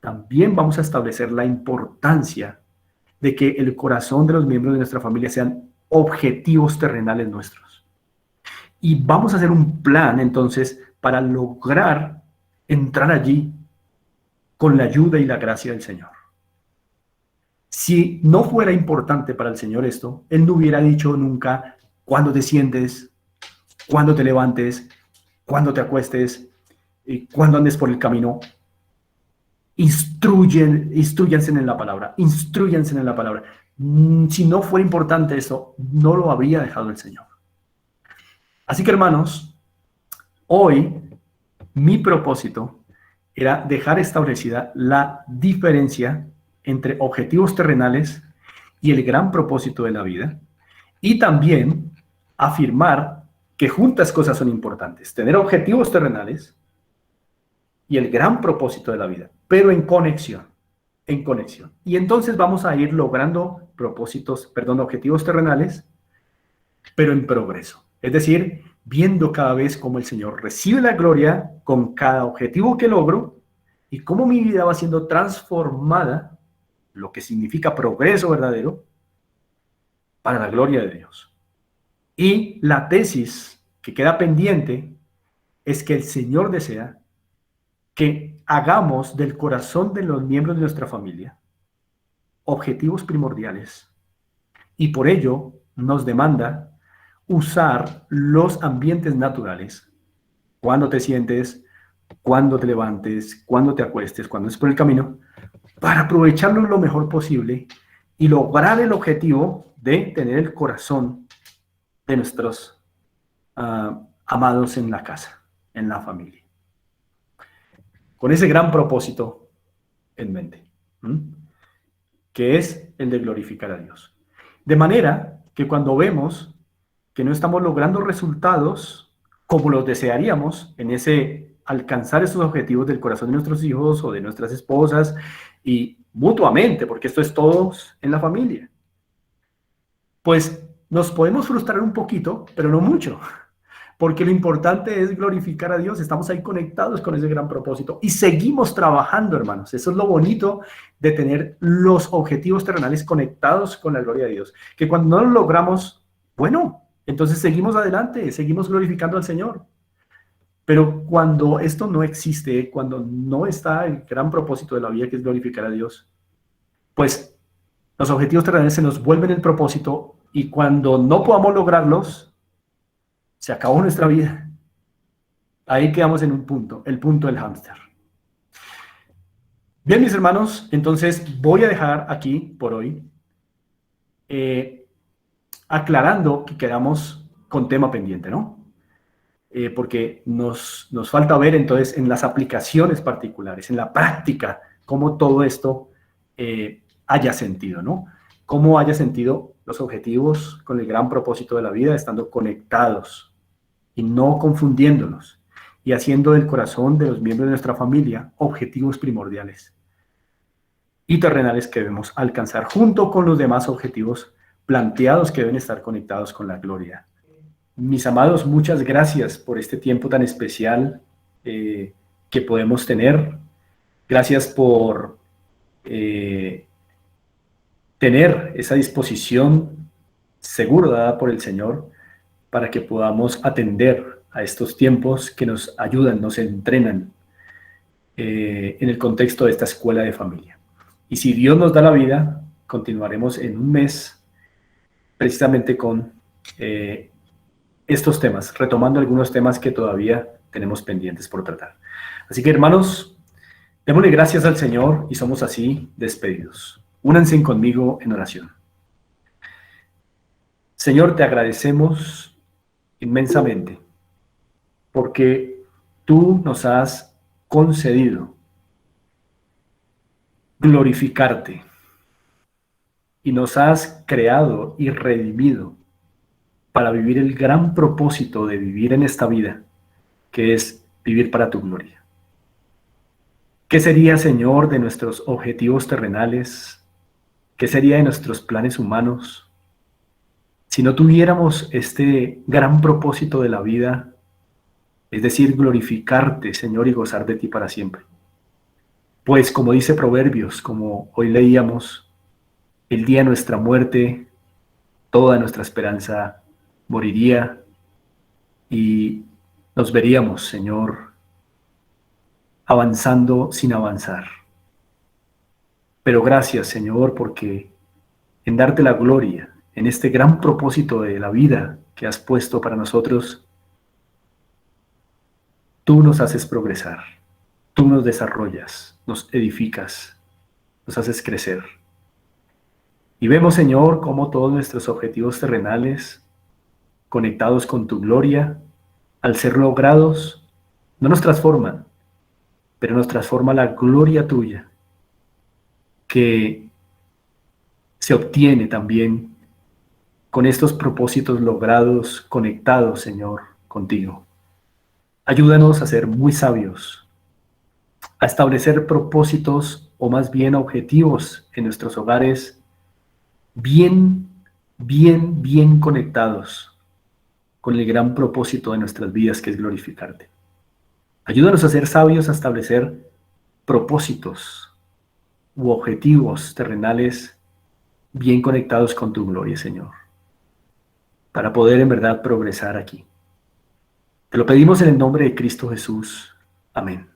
también vamos a establecer la importancia de que el corazón de los miembros de nuestra familia sean objetivos terrenales nuestros. Y vamos a hacer un plan entonces para lograr entrar allí con la ayuda y la gracia del Señor. Si no fuera importante para el Señor esto, Él no hubiera dicho nunca cuándo te sientes, cuándo te levantes, cuándo te acuestes, cuándo andes por el camino. Instruyanse en la palabra, instruyanse en la palabra. Si no fuera importante eso, no lo habría dejado el Señor. Así que, hermanos, hoy mi propósito era dejar establecida la diferencia entre objetivos terrenales y el gran propósito de la vida, y también afirmar que juntas cosas son importantes: tener objetivos terrenales y el gran propósito de la vida, pero en conexión, en conexión. Y entonces vamos a ir logrando objetivos terrenales, pero en progreso. Es decir, viendo cada vez cómo el Señor recibe la gloria con cada objetivo que logro y cómo mi vida va siendo transformada, lo que significa progreso verdadero, para la gloria de Dios. Y la tesis que queda pendiente es que el Señor desea que hagamos del corazón de los miembros de nuestra familia objetivos primordiales, y por ello nos demanda usar los ambientes naturales: cuando te sientes, cuando te levantes, cuando te acuestes, cuando es por el camino, para aprovecharlo lo mejor posible y lograr el objetivo de tener el corazón de nuestros amados en la casa, en la familia, con ese gran propósito en mente, que es el de glorificar a Dios. De manera que cuando vemos que no estamos logrando resultados como los desearíamos en ese alcanzar esos objetivos del corazón de nuestros hijos o de nuestras esposas, y mutuamente, porque esto es todos en la familia, pues nos podemos frustrar un poquito, pero no mucho, porque lo importante es glorificar a Dios. Estamos ahí conectados con ese gran propósito y seguimos trabajando, hermanos. Eso es lo bonito de tener los objetivos terrenales conectados con la gloria de Dios, que cuando no lo logramos, bueno, entonces seguimos adelante, seguimos glorificando al Señor. Pero cuando esto no existe, cuando no está el gran propósito de la vida, que es glorificar a Dios, pues los objetivos terrenales se nos vuelven el propósito, y cuando no podamos lograrlos, se acabó nuestra vida. Ahí quedamos en un punto, el punto del hámster. Bien, mis hermanos, entonces voy a dejar aquí por hoy, aclarando que quedamos con tema pendiente, ¿no? Porque nos falta ver entonces en las aplicaciones particulares, en la práctica, cómo todo esto haya sentido, ¿no? Cómo haya sentido los objetivos con el gran propósito de la vida, estando conectados y no confundiéndonos, y haciendo del corazón de los miembros de nuestra familia objetivos primordiales y terrenales que debemos alcanzar, junto con los demás objetivos planteados que deben estar conectados con la gloria. Mis amados, muchas gracias por este tiempo tan especial que podemos tener. Gracias por tener esa disposición seguro dada por el Señor para que podamos atender a estos tiempos que nos ayudan, nos entrenan en el contexto de esta escuela de familia. Y si Dios nos da la vida, continuaremos en un mes precisamente con estos temas, retomando algunos temas que todavía tenemos pendientes por tratar. Así que, hermanos, démosle gracias al Señor y somos así despedidos. Únanse conmigo en oración. Señor, te agradecemos inmensamente porque tú nos has concedido glorificarte y nos has creado y redimido para vivir el gran propósito de vivir en esta vida, que es vivir para tu gloria. ¿Qué sería, Señor, de nuestros objetivos terrenales? ¿Qué sería de nuestros planes humanos si no tuviéramos este gran propósito de la vida, es decir, glorificarte, Señor, y gozar de ti para siempre? Pues, como dice Proverbios, como hoy leíamos, el día de nuestra muerte, toda nuestra esperanza moriría, y nos veríamos, Señor, avanzando sin avanzar. Pero gracias, Señor, porque en darte la gloria, en este gran propósito de la vida que has puesto para nosotros, tú nos haces progresar, tú nos desarrollas, nos edificas, nos haces crecer. Y vemos, Señor, cómo todos nuestros objetivos terrenales, conectados con tu gloria, al ser logrados, no nos transforman, pero nos transforma la gloria tuya, que se obtiene también con estos propósitos logrados, conectados, Señor, contigo. Ayúdanos a ser muy sabios, a establecer propósitos o más bien objetivos en nuestros hogares bien conectados con el gran propósito de nuestras vidas, que es glorificarte. Ayúdanos a ser sabios, a establecer propósitos u objetivos terrenales bien conectados con tu gloria, Señor, para poder en verdad progresar aquí. Te lo pedimos en el nombre de Cristo Jesús. Amén.